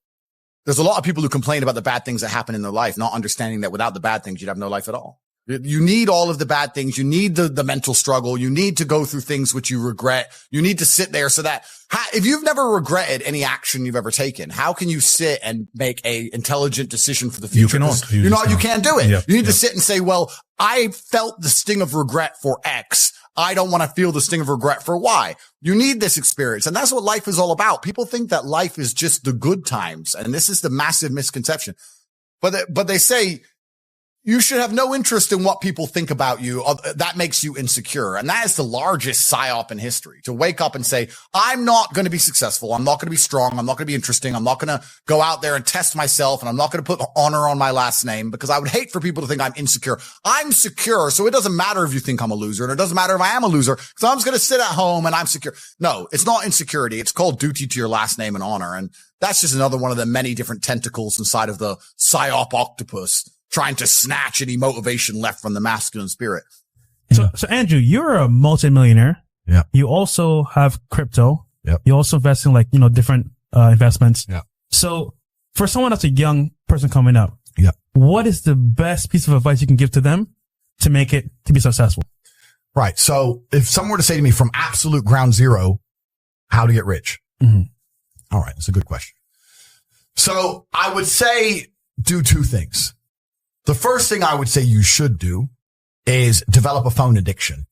There's a lot of people who complain about the bad things that happen in their life, not understanding that without the bad things, you'd have no life at all. You need all of the bad things. You need the mental struggle. You need to go through things which you regret. You need to sit there so that if you've never regretted any action you've ever taken, how can you sit and make a intelligent decision for the future? You can't do it. You need to sit and say, well, I felt the sting of regret for X. I don't want to feel the sting of regret for Y. You need this experience. And that's what life is all about. People think that life is just the good times. And this is the massive misconception. But they say you should have no interest in what people think about you. That makes you insecure. And that is the largest psyop in history, to wake up and say, I'm not going to be successful. I'm not going to be strong. I'm not going to be interesting. I'm not going to go out there and test myself. And I'm not going to put honor on my last name because I would hate for people to think I'm insecure. I'm secure. So it doesn't matter if you think I'm a loser, and it doesn't matter if I am a loser because I'm just going to sit at home and I'm secure. No, it's not insecurity. It's called duty to your last name and honor. And that's just another one of the many different tentacles inside of the psyop octopus, trying to snatch any motivation left from the masculine spirit. So Andrew, you're a multimillionaire. Yeah. You also have crypto. Yep. You also invest in different investments. Yeah. So for someone that's a young person coming up, yeah, what is the best piece of advice you can give to them to make it to be successful? Right. So if someone were to say to me from absolute ground zero, how to get rich? Mm-hmm. All right. That's a good question. So I would say do two things. The first thing I would say you should do is develop a phone addiction.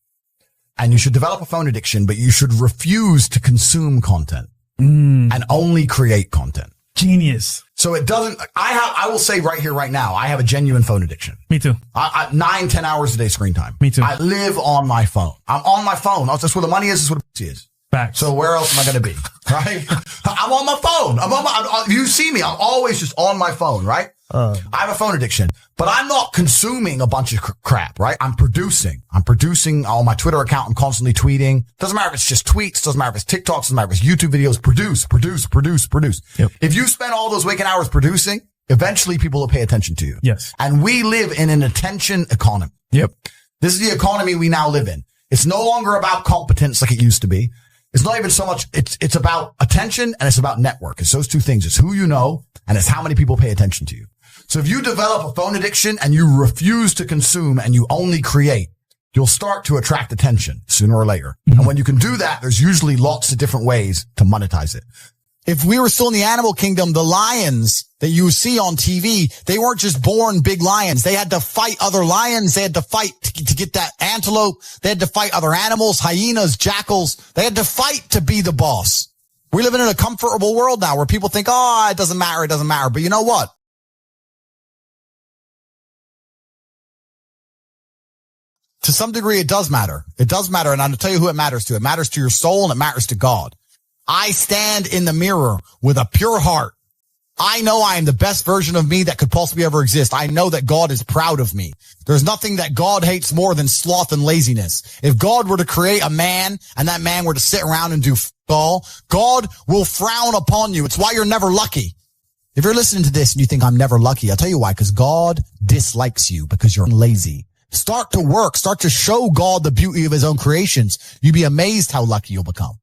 And you should develop a phone addiction, but you should refuse to consume content and only create content. Genius. So it doesn't, I will say right here, right now, I have a genuine phone addiction. Me too. 9-10 hours a day screen time. Me too. I live on my phone. I'm on my phone. That's where the money is. That's what it is. Facts. So where else am I going to be? Right? I'm on my phone. You see me. I'm always just on my phone, right? I have a phone addiction, but I'm not consuming a bunch of crap, right? I'm producing on my Twitter account. I'm constantly tweeting. Doesn't matter if it's just tweets. Doesn't matter if it's TikToks. Doesn't matter if it's YouTube videos. Produce. Yep. If you spend all those waking hours producing, eventually people will pay attention to you. Yes. And we live in an attention economy. Yep. This is the economy we now live in. It's no longer about competence like it used to be. It's not even so much, it's about attention and it's about network. It's those two things. It's who you know and it's how many people pay attention to you. So if you develop a phone addiction and you refuse to consume and you only create, you'll start to attract attention sooner or later. Mm-hmm. And when you can do that, there's usually lots of different ways to monetize it. If we were still in the animal kingdom, the lions that you see on TV, they weren't just born big lions. They had to fight other lions. They had to fight to get that antelope. They had to fight other animals, hyenas, jackals. They had to fight to be the boss. We're living in a comfortable world now where people think, oh, it doesn't matter. But you know what? To some degree, it does matter. It does matter. And I'm going to tell you who it matters to. It matters to your soul and it matters to God. I stand in the mirror with a pure heart. I know I am the best version of me that could possibly ever exist. I know that God is proud of me. There's nothing that God hates more than sloth and laziness. If God were to create a man and that man were to sit around and do all, God will frown upon you. It's why you're never lucky. If you're listening to this and you think I'm never lucky, I'll tell you why, because God dislikes you because you're lazy. Start to work. Start to show God the beauty of his own creations. You'd be amazed how lucky you'll become.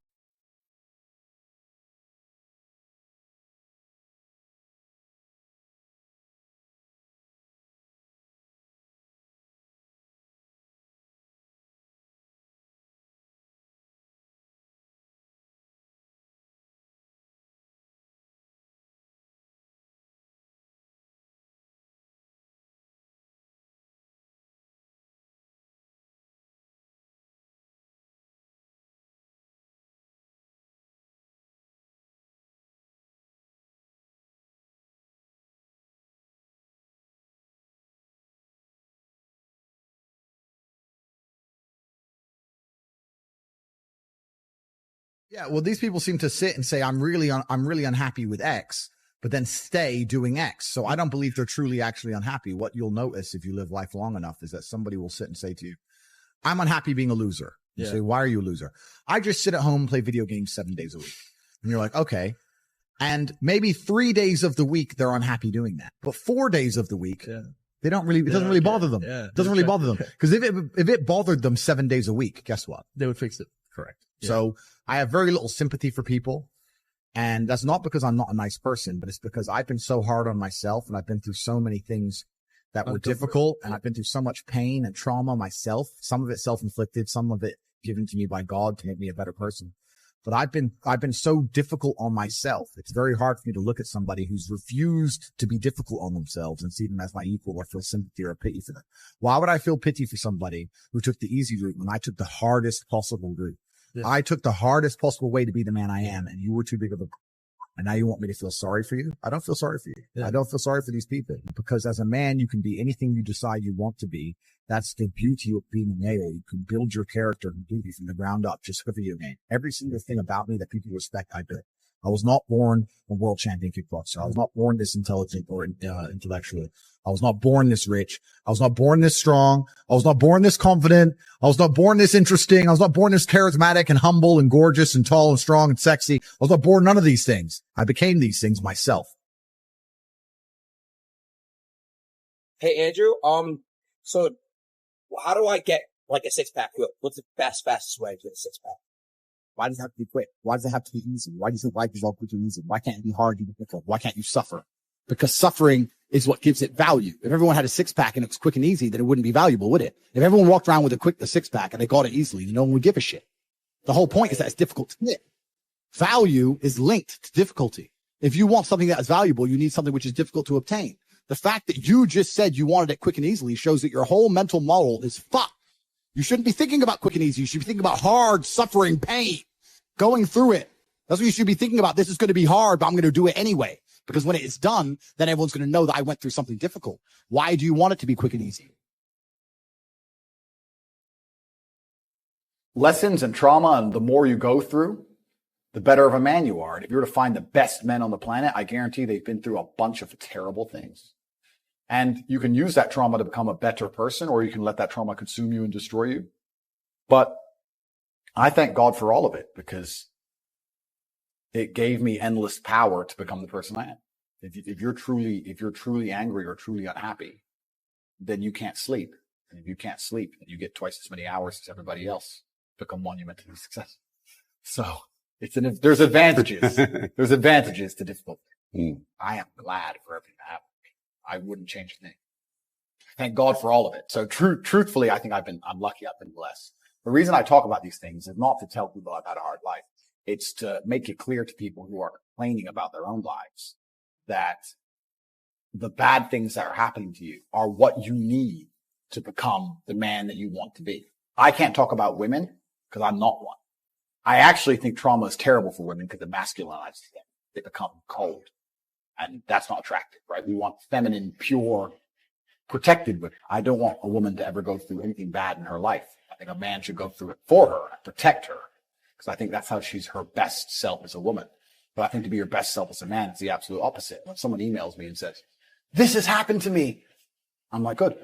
Yeah, well, these people seem to sit and say, I'm really unhappy with X, but then stay doing X. So I don't believe they're truly actually unhappy. What you'll notice if you live life long enough is that somebody will sit and say to you, I'm unhappy being a loser. You say, why are you a loser? I just sit at home and play video games 7 days a week. And you're like, okay. And maybe 3 days of the week, they're unhappy doing that. But 4 days of the week, they don't really, it doesn't really bother them. It doesn't really bother them. Because if it bothered them 7 days a week, guess what? They would fix it. Correct. So I have very little sympathy for people. And that's not because I'm not a nice person, but it's because I've been so hard on myself and I've been through so many things that were difficult, and I've been through so much pain and trauma myself, some of it self-inflicted, some of it given to me by God to make me a better person. But I've been so difficult on myself. It's very hard for me to look at somebody who's refused to be difficult on themselves and see them as my equal or feel sympathy or pity for them. Why would I feel pity for somebody who took the easy route when I took the hardest possible route? Yeah. I took the hardest possible way to be the man I am, and you were too big of a, and now you want me to feel sorry for you? I don't feel sorry for you. Yeah. I don't feel sorry for these people, because as a man, you can be anything you decide you want to be. That's the beauty of being a male. You can build your character completely from the ground up, just for video game. Every single thing about me that people respect, I do. I was not born a world champion kickboxer. I was not born this intelligent or intellectual. I was not born this rich. I was not born this strong. I was not born this confident. I was not born this interesting. I was not born this charismatic and humble and gorgeous and tall and strong and sexy. I was not born none of these things. I became these things myself. Hey, Andrew. So how do I get like a six-pack? What's the fastest way to get a six-pack? Why does it have to be quick? Why does it have to be easy? Why do you think life is all quick and easy? Why can't it be hard and difficult? Why can't you suffer? Because suffering is what gives it value. If everyone had a six-pack and it was quick and easy, then it wouldn't be valuable, would it? If everyone walked around with a six-pack and they got it easily, then no one would give a shit. The whole point is that it's difficult to get. Value is linked to difficulty. If you want something that is valuable, you need something which is difficult to obtain. The fact that you just said you wanted it quick and easily shows that your whole mental model is fucked. You shouldn't be thinking about quick and easy. You should be thinking about hard, suffering, pain, going through it. That's what you should be thinking about. This is going to be hard, but I'm going to do it anyway. Because when it is done, then everyone's going to know that I went through something difficult. Why do you want it to be quick and easy? Lessons and trauma, and the more you go through, the better of a man you are. And if you were to find the best men on the planet, I guarantee they've been through a bunch of terrible things. And you can use that trauma to become a better person, or you can let that trauma consume you and destroy you. But I thank God for all of it, because it gave me endless power to become the person I am. If you're truly angry or truly unhappy, then you can't sleep. And if you can't sleep, then you get twice as many hours as everybody else. Become monumentally successful. So there's advantages. There's advantages to difficulty. I am glad for everything that happened to me. I wouldn't change a thing. Thank God for all of it. So truthfully, I think I'm lucky. I've been blessed. The reason I talk about these things is not to tell people I've had a hard life. It's to make it clear to people who are complaining about their own lives that the bad things that are happening to you are what you need to become the man that you want to be. I can't talk about women because I'm not one. I actually think trauma is terrible for women because it masculinizes them. They become cold. And that's not attractive, right? We want feminine, pure, protected women. I don't want a woman to ever go through anything bad in her life. I think a man should go through it for her and protect her, because I think that's how she's her best self as a woman. But I think to be your best self as a man is the absolute opposite. When someone emails me and says, this has happened to me, I'm like, good.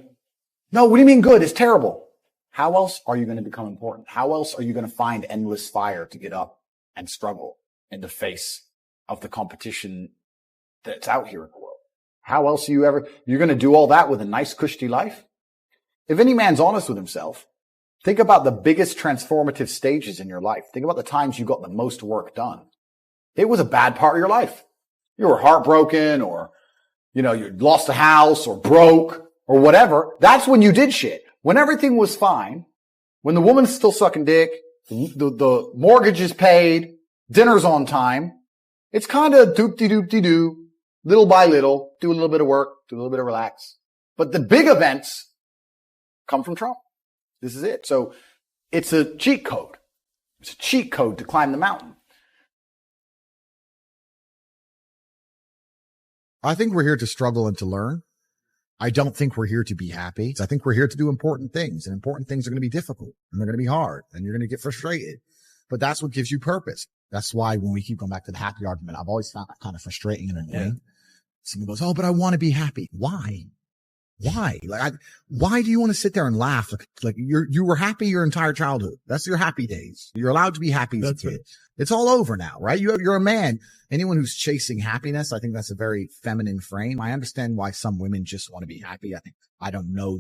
No, what do you mean good? It's terrible. How else are you going to become important? How else are you going to find endless fire to get up and struggle in the face of the competition that's out here in the world? How else are you're going to do all that with a nice, cushy life? if any man's honest with himself, think about the biggest transformative stages in your life. Think about the times you got the most work done. It was a bad part of your life. You were heartbroken, or, you lost a house, or broke, or whatever. That's when you did shit. When everything was fine, when the woman's still sucking dick, the mortgage is paid, dinner's on time, it's kind of doop-de-doop-de-doo, little by little, do a little bit of work, do a little bit of relax. But the big events come from Trump. This is it. So it's a cheat code. It's a cheat code to climb the mountain. I think we're here to struggle and to learn. I don't think we're here to be happy. I think we're here to do important things, and important things are going to be difficult, and they're going to be hard, and you're going to get frustrated. But that's what gives you purpose. That's why when we keep going back to the happy argument, I've always found that kind of frustrating and annoying. Yeah. Someone goes, "Oh, but I want to be happy." Why? Why do you want to sit there and laugh? Like you were happy your entire childhood. That's your happy days. You're allowed to be happy as a kid. Right. It's all over now, right? You're a man. Anyone who's chasing happiness, I think that's a very feminine frame. I understand why some women just want to be happy. I don't know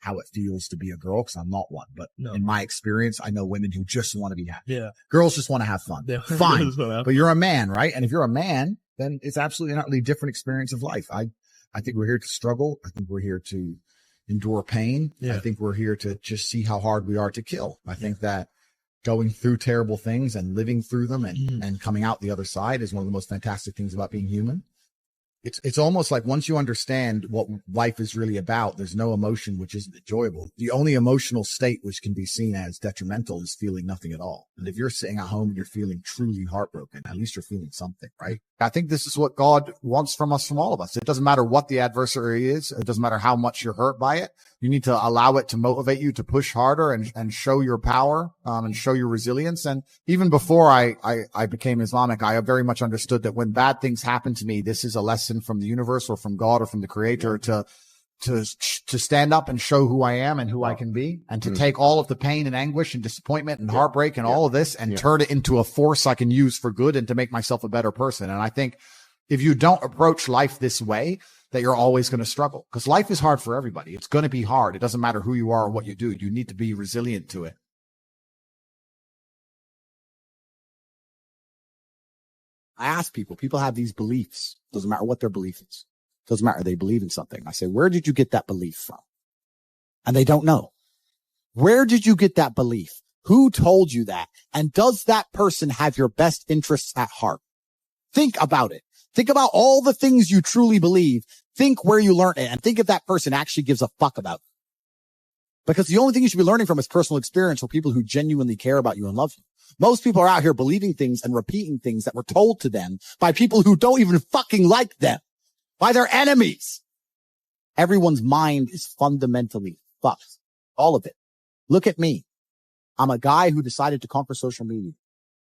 how it feels to be a girl, because I'm not one, but in my experience, I know women who just want to be happy. Yeah. Girls just want to have fun. Yeah. Fine. But you're a man, right? And if you're a man, then it's absolutely an utterly different experience of life. I think we're here to struggle. I think we're here to endure pain. Yeah. I think we're here to just see how hard we are to kill. I think that going through terrible things and living through them and coming out the other side is one of the most fantastic things about being human. It's almost like once you understand what life is really about, there's no emotion which isn't enjoyable. The only emotional state which can be seen as detrimental is feeling nothing at all. And if you're sitting at home and you're feeling truly heartbroken, at least you're feeling something, right? I think this is what God wants from us, from all of us. It doesn't matter what the adversary is. It doesn't matter how much you're hurt by it. You need to allow it to motivate you to push harder and show your power, and show your resilience. And even before I became Islamic, I very much understood that when bad things happen to me, this is a lesson from the universe or from God or from the creator to stand up and show who I am and who I can be, and to take all of the pain and anguish and disappointment and heartbreak and all of this and turn it into a force I can use for good and to make myself a better person. And I think if you don't approach life this way, that you're always going to struggle, because life is hard for everybody. It's going to be hard. It doesn't matter who you are or what you do. You need to be resilient to it. I ask people have these beliefs. Doesn't matter what their belief is. Doesn't matter. They believe in something. I say, where did you get that belief from? And they don't know. Where did you get that belief? Who told you that? And does that person have your best interests at heart? Think about it. Think about all the things you truly believe. Think where you learned it, and think if that person actually gives a fuck about it. Because the only thing you should be learning from is personal experience for people who genuinely care about you and love you. Most people are out here believing things and repeating things that were told to them by people who don't even fucking like them, by their enemies. Everyone's mind is fundamentally fucked. All of it. Look at me. I'm a guy who decided to conquer social media.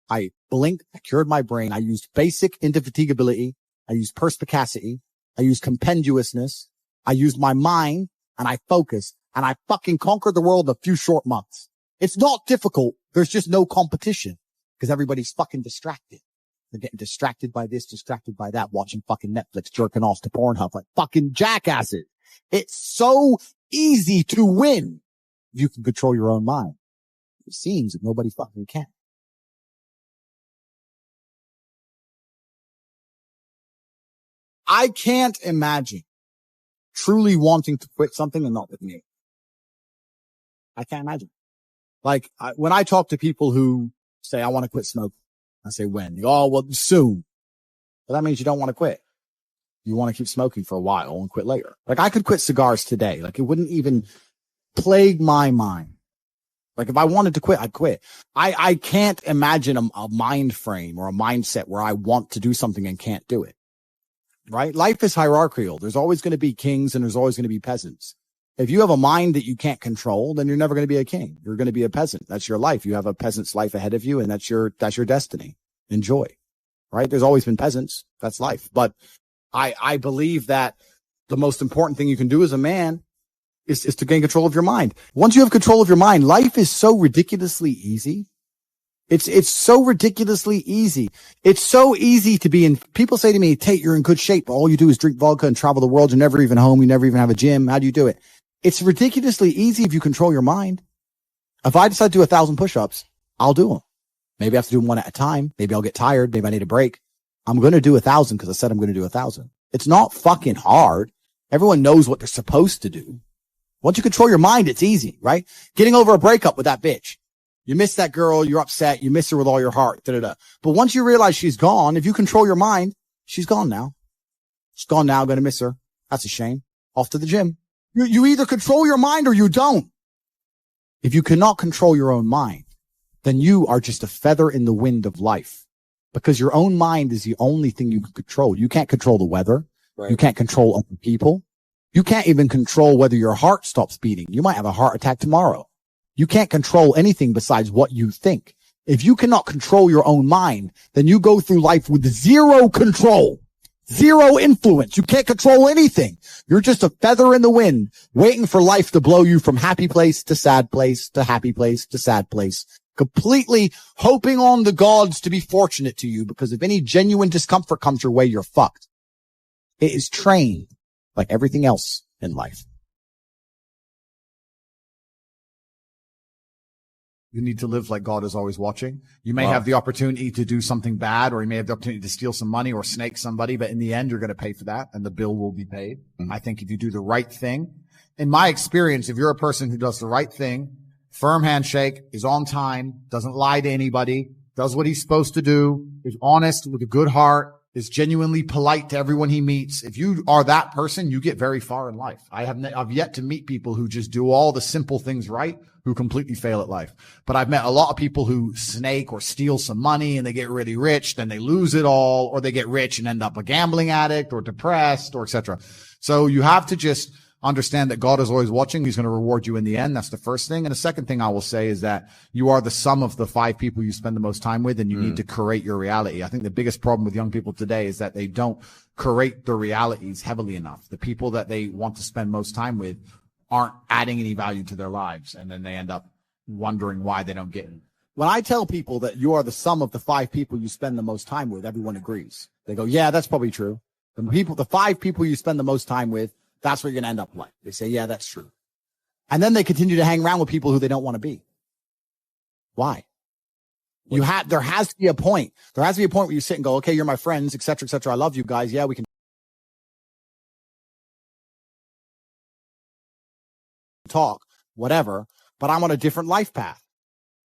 I blinked, I cured my brain. I used basic indefatigability. I used perspicacity. I used compendiousness. I used my mind, and I focused, and I fucking conquered the world in a few short months. It's not difficult. There's just no competition, because everybody's fucking distracted. They're getting distracted by this, distracted by that, watching fucking Netflix, jerking off to Pornhub like fucking jackasses. It's so easy to win if you can control your own mind. It seems that nobody fucking can. I can't imagine truly wanting to quit something and not admit it. I can't imagine. Like, when I talk to people who say, I want to quit smoking, I say, when? They go, oh, well, soon. But that means you don't want to quit. You want to keep smoking for a while and quit later. Like, I could quit cigars today. Like, it wouldn't even plague my mind. Like, if I wanted to quit, I'd quit. I can't imagine a mind frame or a mindset where I want to do something and can't do it. Right? Life is hierarchical. There's always going to be kings and there's always going to be peasants. If you have a mind that you can't control, then you're never going to be a king. You're going to be a peasant. That's your life. You have a peasant's life ahead of you, and that's your destiny. Enjoy. Right? There's always been peasants. That's life. But I believe that the most important thing you can do as a man is to gain control of your mind. Once you have control of your mind, life is so ridiculously easy. It's so ridiculously easy. It's so easy to be in. People say to me, Tate, you're in good shape. All you do is drink vodka and travel the world. You're never even home. You never even have a gym. How do you do it? It's ridiculously easy if you control your mind. If I decide to do 1,000 push-ups, I'll do them. Maybe I have to do them one at a time. Maybe I'll get tired. Maybe I need a break. I'm going to do 1,000 because I said I'm going to do 1,000. It's not fucking hard. Everyone knows what they're supposed to do. Once you control your mind, it's easy, right? Getting over a breakup with that bitch. You miss that girl. You're upset. You miss her with all your heart. Da-da-da. But once you realize she's gone, if you control your mind, she's gone now. She's gone now. I'm going to miss her. That's a shame. Off to the gym. You either control your mind or you don't. If you cannot control your own mind, then you are just a feather in the wind of life, because your own mind is the only thing you can control. You can't control the weather. Right. You can't control other people. You can't even control whether your heart stops beating. You might have a heart attack tomorrow. You can't control anything besides what you think. If you cannot control your own mind, then you go through life with zero control. Zero influence. You can't control anything. You're just a feather in the wind, waiting for life to blow you from happy place to sad place to happy place to sad place, completely hoping on the gods to be fortunate to you, because if any genuine discomfort comes your way, you're fucked. It is trained like everything else in life. You need to live like God is always watching. You may have the opportunity to do something bad, or you may have the opportunity to steal some money or snake somebody, but in the end, you're going to pay for that and the bill will be paid. Mm-hmm. I think if you do the right thing, in my experience, if you're a person who does the right thing, firm handshake, is on time, doesn't lie to anybody, does what he's supposed to do, is honest with a good heart, is genuinely polite to everyone he meets. If you are that person, you get very far in life. I've yet to meet people who just do all the simple things right, who completely fail at life. But I've met a lot of people who snake or steal some money and they get really rich, then they lose it all, or they get rich and end up a gambling addict or depressed or etc. So you have to just understand that God is always watching. He's going to reward you in the end. That's the first thing. And the second thing I will say is that you are the sum of the 5 people you spend the most time with, and you need to curate your reality. I think the biggest problem with young people today is that they don't curate their realities heavily enough. The people that they want to spend most time with aren't adding any value to their lives, and then they end up wondering why they don't get it. When I tell people that you are the sum of the 5 people you spend the most time with, everyone agrees. They go, yeah, that's probably true. The 5 people you spend the most time with, that's what you're going to end up like. They say, yeah, that's true. And then they continue to hang around with people who they don't want to be. Why? There has to be a point. There has to be a point where you sit and go, okay, you're my friends, et cetera, et cetera. I love you guys. Yeah, we can talk, whatever, but I'm on a different life path.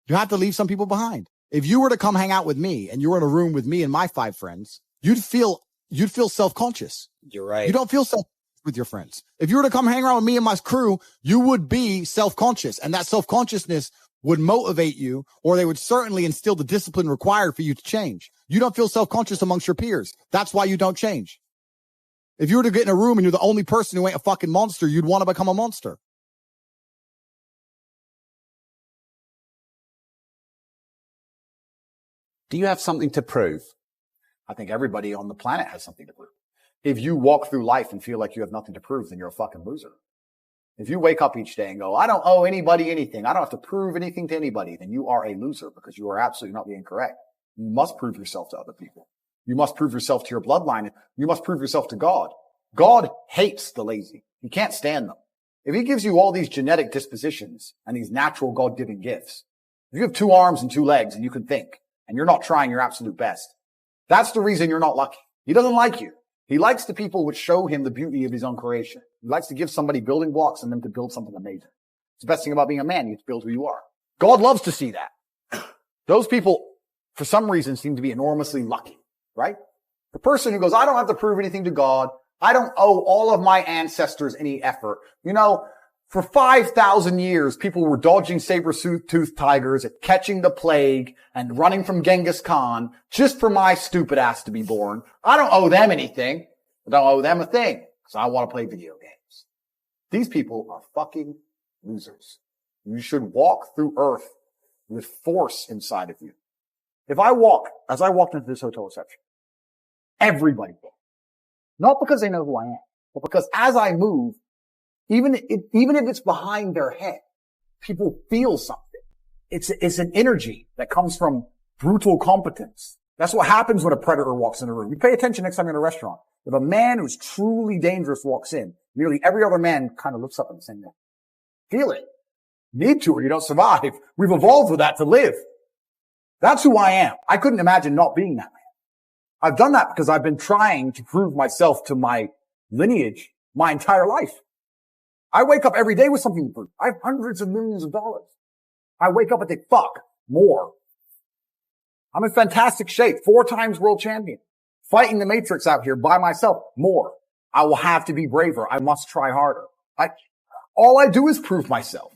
You have to leave some people behind. If you were to come hang out with me and you were in a room with me and my 5 friends, you'd feel self-conscious. You're right. You don't feel self with your friends. If you were to come hang around with me and my crew, you would be self-conscious, and that self-consciousness would motivate you, or they would certainly instill the discipline required for you to change. You don't feel self-conscious amongst your peers. That's why you don't change. If you were to get in a room and you're the only person who ain't a fucking monster, you'd want to become a monster. Do you have something to prove? I think everybody on the planet has something to prove. If you walk through life and feel like you have nothing to prove, then you're a fucking loser. If you wake up each day and go, I don't owe anybody anything, I don't have to prove anything to anybody, then you are a loser, because you are absolutely not being correct. You must prove yourself to other people. You must prove yourself to your bloodline. You must prove yourself to God. God hates the lazy. He can't stand them. If he gives you all these genetic dispositions and these natural God-given gifts, if you have 2 arms and 2 legs and you can think, and you're not trying your absolute best, that's the reason you're not lucky. He doesn't like you. He likes the people which show him the beauty of his own creation. He likes to give somebody building blocks and them to build something amazing. It's the best thing about being a man. You get to build who you are. God loves to see that. Those people, for some reason, seem to be enormously lucky, right? The person who goes, I don't have to prove anything to God. I don't owe all of my ancestors any effort. You know, for 5,000 years, people were dodging saber-toothed tigers, and catching the plague, and running from Genghis Khan just for my stupid ass to be born. I don't owe them anything. I don't owe them a thing, because I want to play video games. These people are fucking losers. You should walk through earth with force inside of you. As I walked into this hotel reception, everybody walked. Not because they know who I am, but because as I move, even if it's behind their head, people feel something. It's an energy that comes from brutal competence. That's what happens when a predator walks in a room. You pay attention next time you're in a restaurant. If a man who's truly dangerous walks in, Nearly every other man kind of looks up and saying, feel it. Need to or you don't survive. We've evolved with that to live. That's who I am. I couldn't imagine not being that man. I've done that because I've been trying to prove myself to my lineage my entire life. I wake up every day with something to prove. I have hundreds of millions of dollars. I wake up and think, fuck, more. I'm in fantastic shape. 4 times world champion. Fighting the Matrix out here by myself. More. I will have to be braver. I must try harder. All I do is prove myself.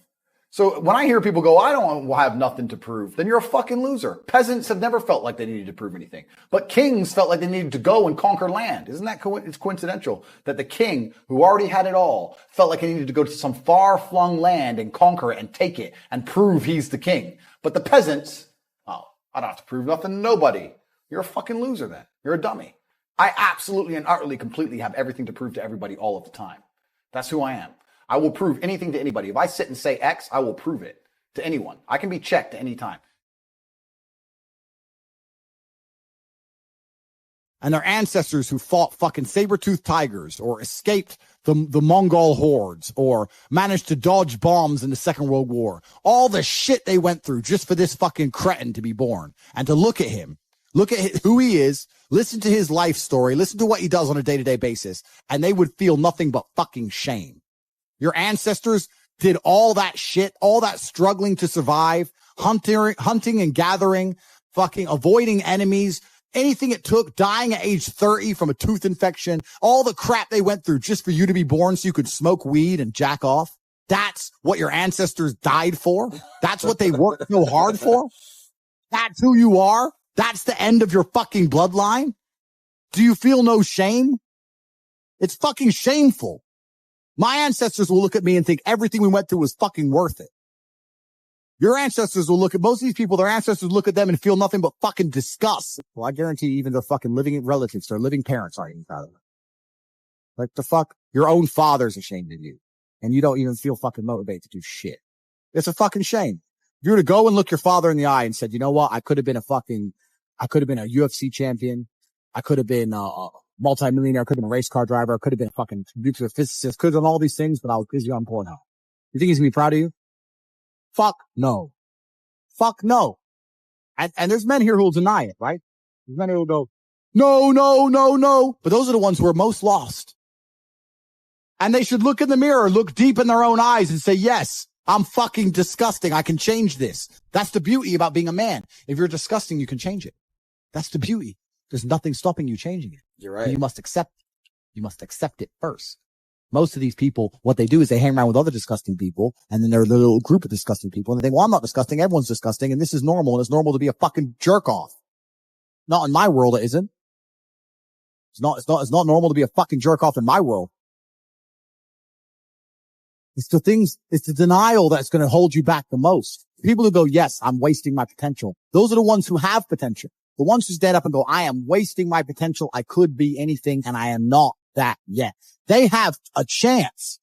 So when I hear people go, I don't have nothing to prove, then you're a fucking loser. Peasants have never felt like they needed to prove anything. But kings felt like they needed to go and conquer land. Isn't that it's coincidental that the king, who already had it all, felt like he needed to go to some far-flung land and conquer it and take it and prove he's the king. But the peasants, oh, I don't have to prove nothing to nobody. You're a fucking loser then. You're a dummy. I absolutely and utterly completely have everything to prove to everybody all of the time. That's who I am. I will prove anything to anybody. If I sit and say X, I will prove it to anyone. I can be checked at any time. And their ancestors who fought fucking saber-toothed tigers or escaped the Mongol hordes or managed to dodge bombs in the Second World War. All the shit they went through just for this fucking cretin to be born. And to look at him, look at who he is, listen to his life story, listen to what he does on a day-to-day basis, and they would feel nothing but fucking shame. Your ancestors did all that shit, all that struggling to survive, hunting and gathering, fucking avoiding enemies, anything it took, dying at age 30 from a tooth infection, all the crap they went through just for you to be born so you could smoke weed and jack off. That's what your ancestors died for. That's what they worked so hard for. That's who you are. That's the end of your fucking bloodline. Do you feel no shame? It's fucking shameful. My ancestors will look at me and think everything we went through was fucking worth it. Your ancestors will look at most of these people, their ancestors look at them and feel nothing but fucking disgust. Well, I guarantee even their fucking living relatives, their living parents aren't even proud of them. Like the fuck? Your own father's ashamed of you. And you don't even feel fucking motivated to do shit. It's a fucking shame. If you were to go and look your father in the eye and said, you know what? I could have been a UFC champion. I could have been multi-millionaire, I could have been a race car driver, I could have been a fucking nuclear physicist, could have done all these things, but I was busy on Pornhub. You think he's gonna be proud of you? Fuck no. Fuck no. And there's men here who will deny it, right? There's men who will go, no, no, no, no. But those are the ones who are most lost. And they should look in the mirror, look deep in their own eyes and say, yes, I'm fucking disgusting. I can change this. That's the beauty about being a man. If you're disgusting, you can change it. That's the beauty. There's nothing stopping you changing it. You're right. And you must accept it. You must accept it first. Most of these people, what they do is they hang around with other disgusting people, and then they're a little group of disgusting people, and they think, well, I'm not disgusting. Everyone's disgusting, and this is normal, and it's normal to be a fucking jerk off. Not in my world, it isn't. It's not normal to be a fucking jerk off in my world. It's the denial that's going to hold you back the most. People who go, yes, I'm wasting my potential. Those are the ones who have potential. The ones who stand up and go, I am wasting my potential. I could be anything and I am not that yet. They have a chance.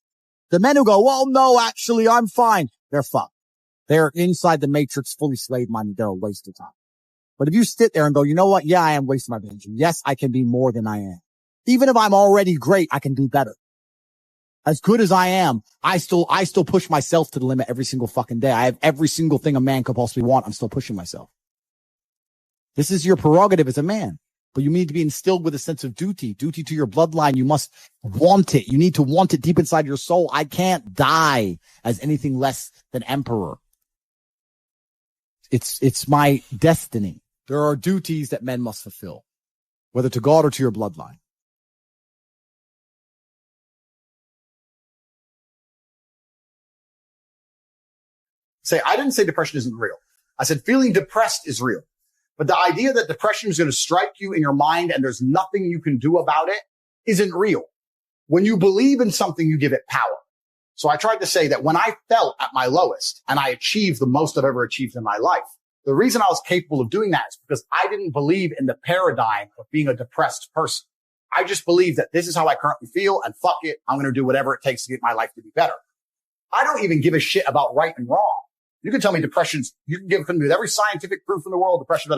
The men who go, well, no, actually, I'm fine. They're fucked. They're inside the matrix, fully slave-minded. They're a waste of time. But if you sit there and go, you know what? Yeah, I am wasting my potential. Yes, I can be more than I am. Even if I'm already great, I can do better. As good as I am, I still push myself to the limit every single fucking day. I have every single thing a man could possibly want. I'm still pushing myself. This is your prerogative as a man, but you need to be instilled with a sense of duty to your bloodline. You must want it. You need to want it deep inside your soul. I can't die as anything less than emperor. It's my destiny. There are duties that men must fulfill, whether to God or to your bloodline. I didn't say depression isn't real. I said feeling depressed is real. But the idea that depression is going to strike you in your mind and there's nothing you can do about it isn't real. When you believe in something, you give it power. So I tried to say that when I felt at my lowest and I achieved the most I've ever achieved in my life, the reason I was capable of doing that is because I didn't believe in the paradigm of being a depressed person. I just believed that this is how I currently feel and fuck it. I'm going to do whatever it takes to get my life to be better. I don't even give a shit about right and wrong. You can tell me you can give me every scientific proof in the world, depression,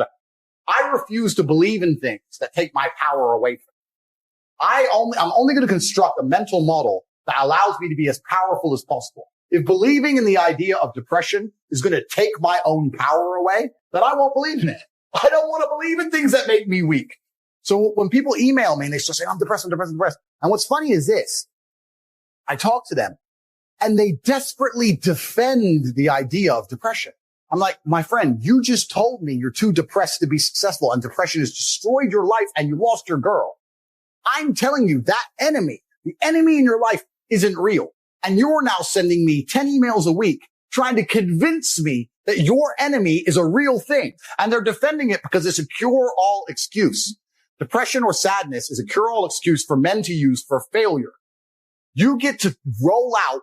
I refuse to believe in things that take my power away from me. I'm only going to construct a mental model that allows me to be as powerful as possible. If believing in the idea of depression is going to take my own power away, then I won't believe in it. I don't want to believe in things that make me weak. So when people email me and they start saying, I'm depressed. And what's funny is this, I talk to them and they desperately defend the idea of depression. I'm like, my friend, you just told me you're too depressed to be successful and depression has destroyed your life and you lost your girl. I'm telling you that the enemy in your life isn't real. And you're now sending me 10 emails a week trying to convince me that your enemy is a real thing. And they're defending it because it's a cure-all excuse. Depression or sadness is a cure-all excuse for men to use for failure. You get to roll out,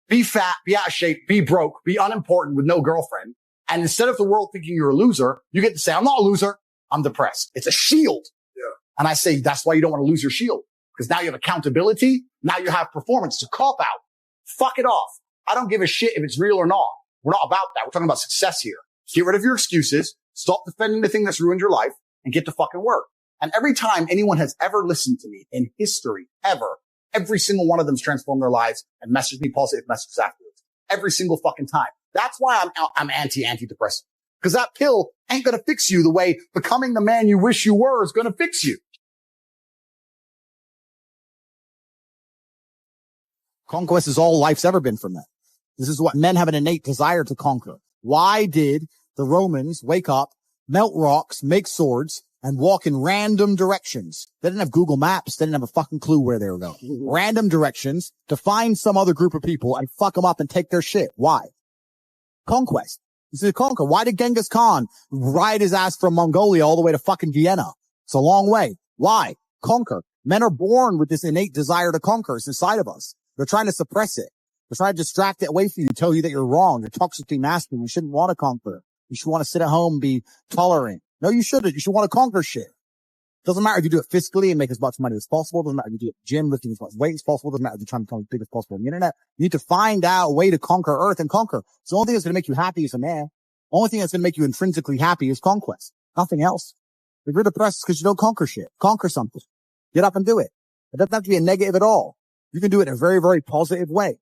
be fat, be out of shape, be broke, be unimportant with no girlfriend. And instead of the world thinking you're a loser, you get to say, I'm not a loser. I'm depressed. It's a shield. Yeah. And I say, that's why you don't want to lose your shield. Because now you have accountability. Now you have performance. It's a cop out. Fuck it off. I don't give a shit if it's real or not. We're not about that. We're talking about success here. Get rid of your excuses. Stop defending the thing that's ruined your life and get to fucking work. And every time anyone has ever listened to me in history, ever, every single one of them's transformed their lives and messaged me positive messages afterwards. Every single fucking time. That's why I'm antidepressant. Because that pill ain't going to fix you the way becoming the man you wish you were is going to fix you. Conquest is all life's ever been from men. This is what men have an innate desire to conquer. Why did the Romans wake up, melt rocks, make swords, and walk in random directions? They didn't have Google Maps. They didn't have a fucking clue where they were going. Random directions to find some other group of people and fuck them up and take their shit. Why? Conquest. This is a conquer. Why did Genghis Khan ride his ass from Mongolia all the way to fucking Vienna? It's a long way. Why? Conquer. Men are born with this innate desire to conquer. It's inside of us. They're trying to suppress it. They're trying to distract it away from you, tell you that you're wrong. You're toxically masculine. You shouldn't want to conquer. You should want to sit at home and be tolerant. No, you shouldn't. You should want to conquer shit. Doesn't matter if you do it fiscally and make as much money as possible. Doesn't matter if you do it gym, lifting as much weight as possible. Doesn't matter if you're trying to become as big as possible on the internet. You need to find out a way to conquer Earth and conquer. It's the only thing that's going to make you happy as a man. The only thing that's going to make you intrinsically happy is conquest. Nothing else. If you're depressed because you don't conquer shit, conquer something. Get up and do it. It doesn't have to be a negative at all. You can do it in a very, very positive way.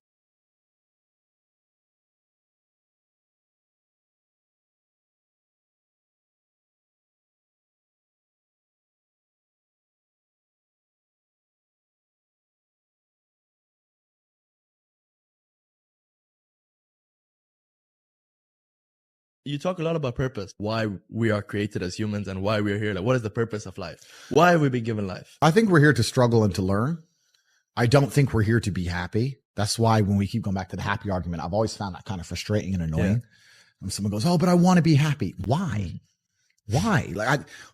You talk a lot about purpose, why we are created as humans and why we're here. Like, what is the purpose of life? Why have we been given life? I think we're here to struggle and to learn. I don't think we're here to be happy. That's why when we keep going back to the happy argument, I've always found that kind of frustrating and annoying. Yeah. When someone goes, oh, but I want to be happy. Why? Why?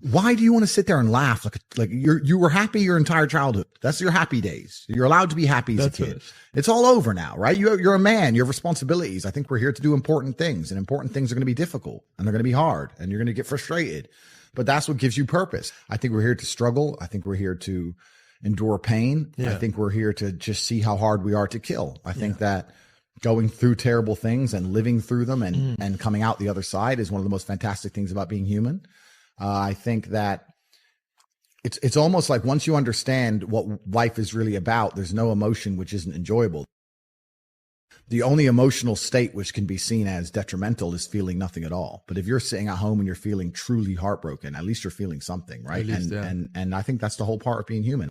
Why do you want to sit there and laugh? Like you were happy your entire childhood. That's your happy days. You're allowed to be happy as a kid. It's all over now, right? You're a man. You have responsibilities. I think we're here to do important things, and important things are going to be difficult and they're going to be hard and you're going to get frustrated, but that's what gives you purpose. I think we're here to struggle. I think we're here to endure pain. Yeah. I think we're here to just see how hard we are to kill. I think that going through terrible things and living through them and coming out the other side is one of the most fantastic things about being human. I think that it's almost like once you understand what life is really about, there's no emotion which isn't enjoyable. The only emotional state which can be seen as detrimental is feeling nothing at all. But if you're sitting at home and you're feeling truly heartbroken, at least you're feeling something, right? And I think that's the whole part of being human.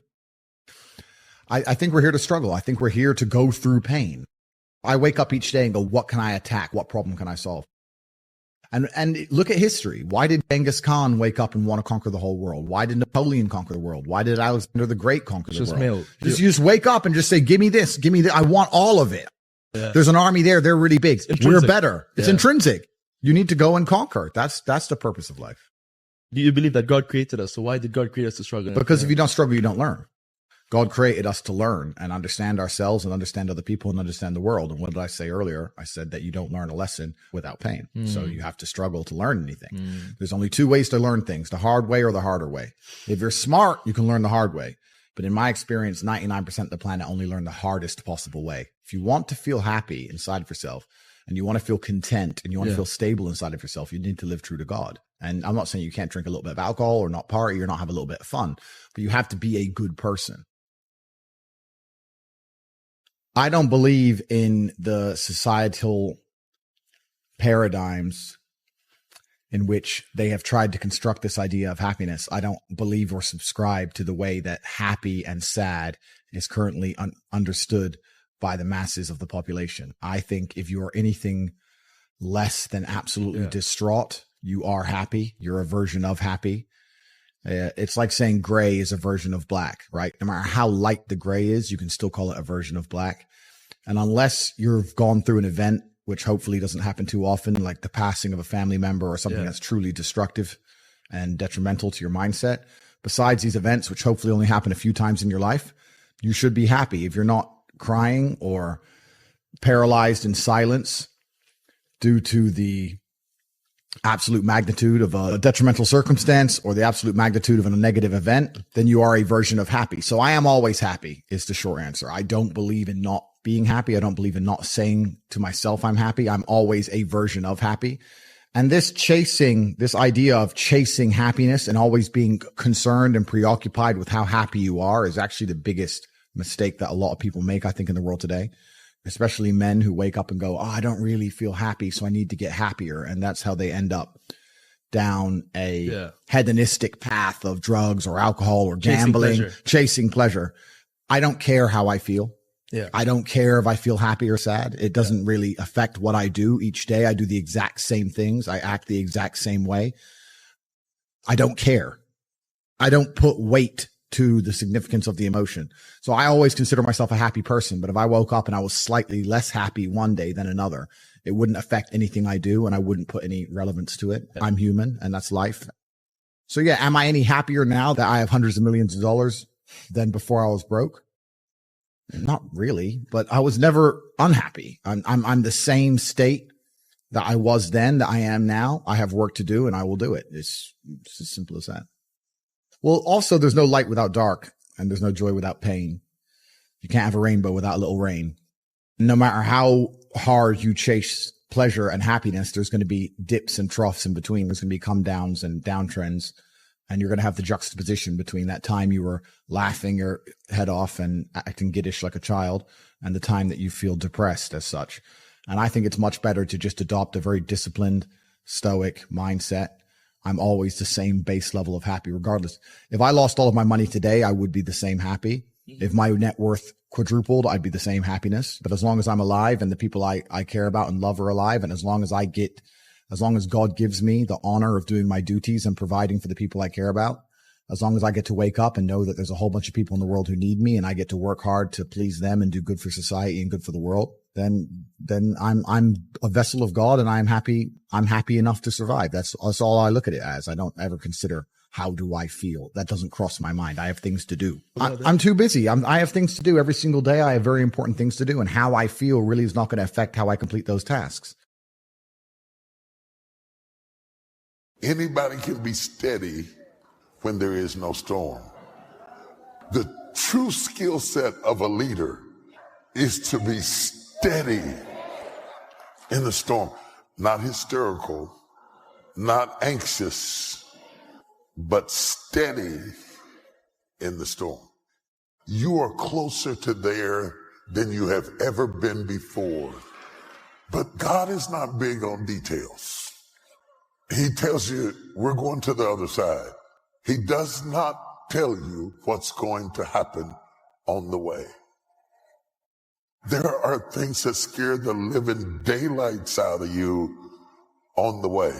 I think we're here to struggle. I think we're here to go through pain. I wake up each day and go, what can I attack? What problem can I solve? And look at history. Why did Genghis Khan wake up and want to conquer the whole world? Why did Napoleon conquer the world? Why did Alexander the Great conquer the world? You just wake up and just say, give me this, give me that. I want all of it. Yeah. There's an army there. They're really big. We're better. It's intrinsic. You need to go and conquer. That's the purpose of life. Do you believe that God created us? So why did God create us to struggle? Because if you don't struggle, you don't learn. God created us to learn and understand ourselves and understand other people and understand the world. And what did I say earlier? I said that you don't learn a lesson without pain. So you have to struggle to learn anything. There's only two ways to learn things, the hard way or the harder way. If you're smart, you can learn the hard way. But in my experience, 99% of the planet only learn the hardest possible way. If you want to feel happy inside of yourself and you want to feel content and you want to feel stable inside of yourself, you need to live true to God. And I'm not saying you can't drink a little bit of alcohol or not party or not have a little bit of fun, but you have to be a good person. I don't believe in the societal paradigms in which they have tried to construct this idea of happiness. I don't believe or subscribe to the way that happy and sad is currently understood by the masses of the population. I think if you are anything less than absolutely distraught, you are happy. You're a version of happy. It's like saying gray is a version of black, right? No matter how light the gray is, you can still call it a version of black. And unless you've gone through an event, which hopefully doesn't happen too often, like the passing of a family member or something that's truly destructive and detrimental to your mindset, besides these events, which hopefully only happen a few times in your life, you should be happy. If you're not crying or paralyzed in silence due to the absolute magnitude of a detrimental circumstance or the absolute magnitude of a negative event, then you are a version of happy. So I am always happy is the short answer. I don't believe in not being happy. I don't believe in not saying to myself I'm happy. I'm always a version of happy. And this idea of chasing happiness and always being concerned and preoccupied with how happy you are is actually the biggest mistake that a lot of people make, I think, in the world today, especially men who wake up and go, oh, I don't really feel happy, so I need to get happier. And that's how they end up down a hedonistic path of drugs or alcohol or gambling, chasing pleasure. I don't care how I feel. Yeah. I don't care if I feel happy or sad. It doesn't really affect what I do each day. I do the exact same things. I act the exact same way. I don't care. I don't put weight to the significance of the emotion. So I always consider myself a happy person. But if I woke up and I was slightly less happy one day than another, it wouldn't affect anything I do and I wouldn't put any relevance to it. I'm human and that's life. So yeah, am I any happier now that I have hundreds of millions of dollars than before I was broke? Not really, but I was never unhappy. I'm the same state that I was then that I am now. I have work to do and I will do it. It's as simple as that. Well, also there's no light without dark and there's no joy without pain. You can't have a rainbow without a little rain. No matter how hard you chase pleasure and happiness, there's going to be dips and troughs in between. There's going to be come downs and downtrends. And you're going to have the juxtaposition between that time you were laughing your head off and acting giddish like a child and the time that you feel depressed as such. And I think it's much better to just adopt a very disciplined, stoic mindset. I'm always the same base level of happy regardless. If I lost all of my money today, I would be the same happy. If my net worth quadrupled, I'd be the same happiness. But as long as I'm alive and the people I care about and love are alive, and as long as God gives me the honor of doing my duties and providing for the people I care about, as long as I get to wake up and know that there's a whole bunch of people in the world who need me and I get to work hard to please them and do good for society and good for the world, then I'm a vessel of God and I'm happy enough to survive. That's all I look at it as. I don't ever consider how do I feel. That doesn't cross my mind. I have things to do. I'm too busy. I have things to do every single day. I have very important things to do, and how I feel really is not going to affect how I complete those tasks. Anybody can be steady when there is no storm. The true skill set of a leader is to be steady in the storm, not hysterical, not anxious, but steady in the storm. You are closer to there than you have ever been before. But God is not big on details. He tells you, we're going to the other side. He does not tell you what's going to happen on the way. There are things that scare the living daylights out of you on the way.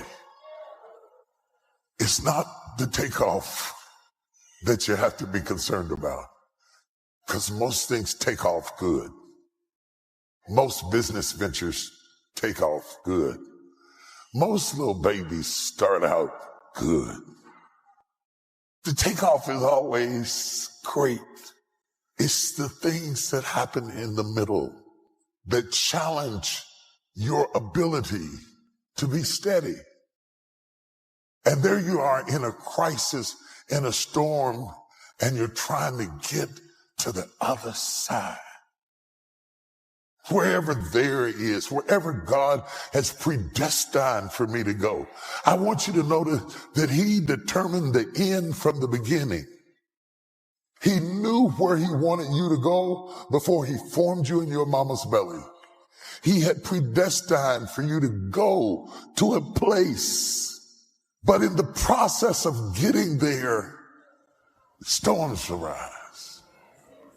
It's not the takeoff that you have to be concerned about, because most things take off good. Most business ventures take off good. Most little babies start out good. The takeoff is always great. It's the things that happen in the middle that challenge your ability to be steady. And there you are in a crisis, in a storm, and you're trying to get to the other side. Wherever there is, wherever God has predestined for me to go, I want you to notice that He determined the end from the beginning. He knew where he wanted you to go before he formed you in your mama's belly. He had predestined for you to go to a place. But in the process of getting there, storms arise.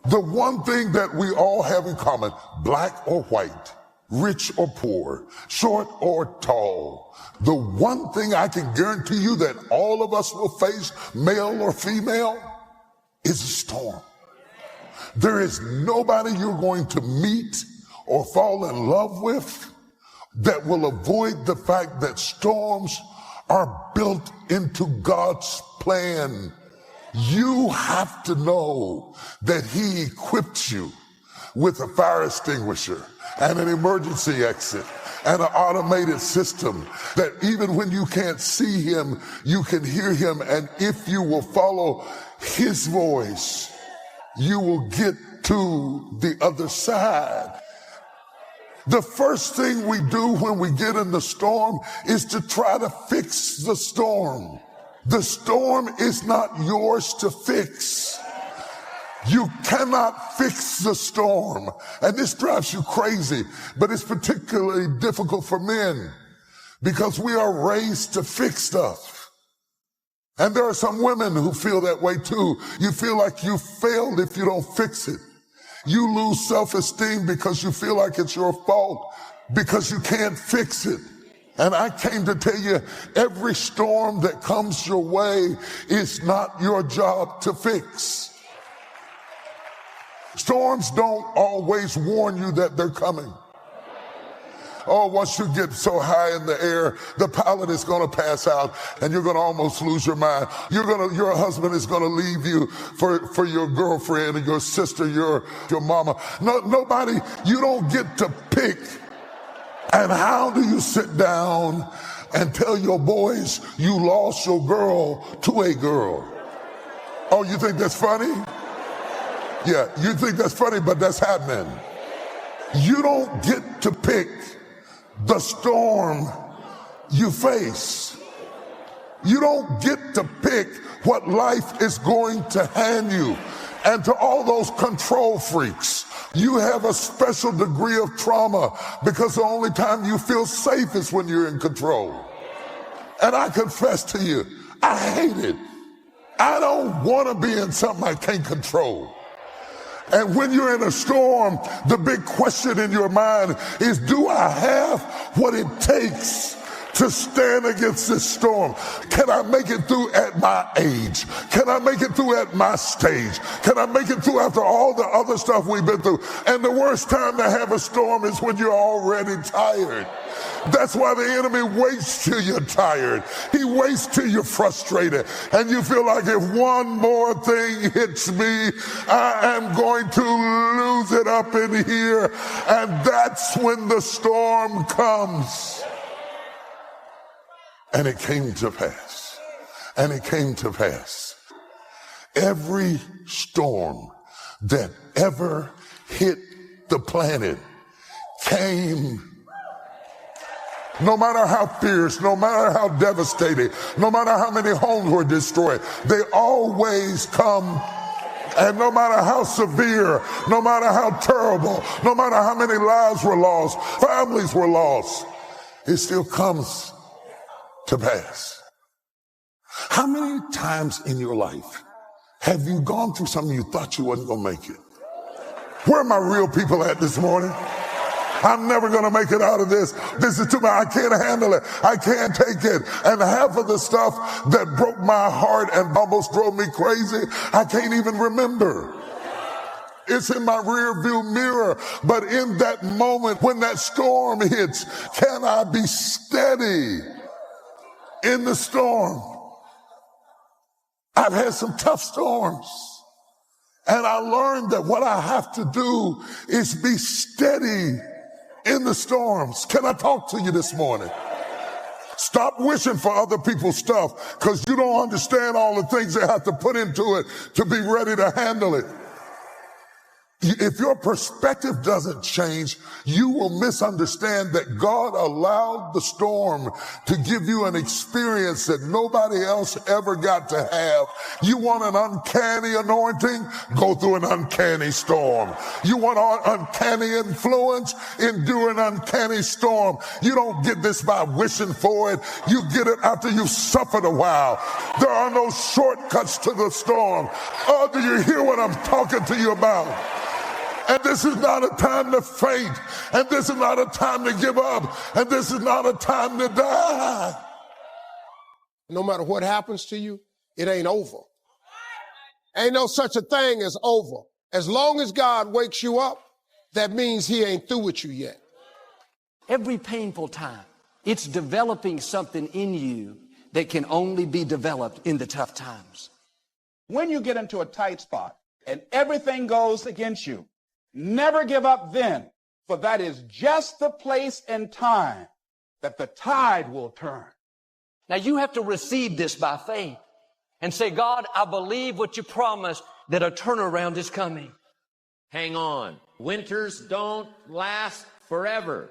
The one thing that we all have in common, black or white, rich or poor, short or tall, the one thing I can guarantee you that all of us will face, male or female, is a storm. There is nobody you're going to meet or fall in love with that will avoid the fact that storms are built into God's plan. You have to know that he equipped you with a fire extinguisher and an emergency exit and an automated system that even when you can't see him, you can hear him. And if you will follow his voice, you will get to the other side. The first thing we do when we get in the storm is to try to fix the storm. The storm is not yours to fix. You cannot fix the storm. And this drives you crazy, but it's particularly difficult for men because we are raised to fix stuff. And there are some women who feel that way too. You feel like you failed if you don't fix it. You lose self-esteem because you feel like it's your fault because you can't fix it. And I came to tell you, every storm that comes your way is not your job to fix. Storms don't always warn you that they're coming. Oh, once you get so high in the air, the pilot is going to pass out and you're going to almost lose your mind. Your husband is going to leave you for your girlfriend and your sister, your mama. Nobody, you don't get to pick. And how do you sit down and tell your boys you lost your girl to a girl? Oh, you think that's funny? Yeah, you think that's funny, but that's happening. You don't get to pick the storm you face. You don't get to pick what life is going to hand you. And to all those control freaks, you have a special degree of trauma because the only time you feel safe is when you're in control. And I confess to you, I hate it. I don't want to be in something I can't control. And when you're in a storm, the big question in your mind is, do I have what it takes to stand against this storm? Can I make it through at my age? Can I make it through at my stage? Can I make it through after all the other stuff we've been through? And the worst time to have a storm is when you're already tired. That's why the enemy waits till you're tired. He waits till you're frustrated. And you feel like if one more thing hits me, I am going to lose it up in here. And that's when the storm comes. And it came to pass. And it came to pass. Every storm that ever hit the planet came. No matter how fierce, no matter how devastating, no matter how many homes were destroyed, they always come. And no matter how severe, no matter how terrible, no matter how many lives were lost, families were lost, it still comes to pass. How many times in your life have you gone through something you thought you wasn't going to make it? Where are my real people at this morning? I'm never going to make it out of this. This is too much. I can't handle it. I can't take it. And half of the stuff that broke my heart and almost drove me crazy, I can't even remember. It's in my rear view mirror. But in that moment when that storm hits, can I be steady in the storm? I've had some tough storms. And I learned that what I have to do is be steady in the storms. Can I talk to you this morning? Stop wishing for other people's stuff because you don't understand all the things they have to put into it to be ready to handle it. If your perspective doesn't change, you will misunderstand that God allowed the storm to give you an experience that nobody else ever got to have. You want an uncanny anointing? Go through an uncanny storm. You want an uncanny influence? Endure an uncanny storm. You don't get this by wishing for it. You get it after you've suffered a while. There are no shortcuts to the storm. Oh, do you hear what I'm talking to you about? And this is not a time to faint. And this is not a time to give up. And this is not a time to die. No matter what happens to you, it ain't over. Ain't no such a thing as over. As long as God wakes you up, that means he ain't through with you yet. Every painful time, it's developing something in you that can only be developed in the tough times. When you get into a tight spot and everything goes against you, never give up then, for that is just the place and time that the tide will turn. Now you have to receive this by faith and say, God, I believe what you promised, that a turnaround is coming. Hang on. Winters don't last forever.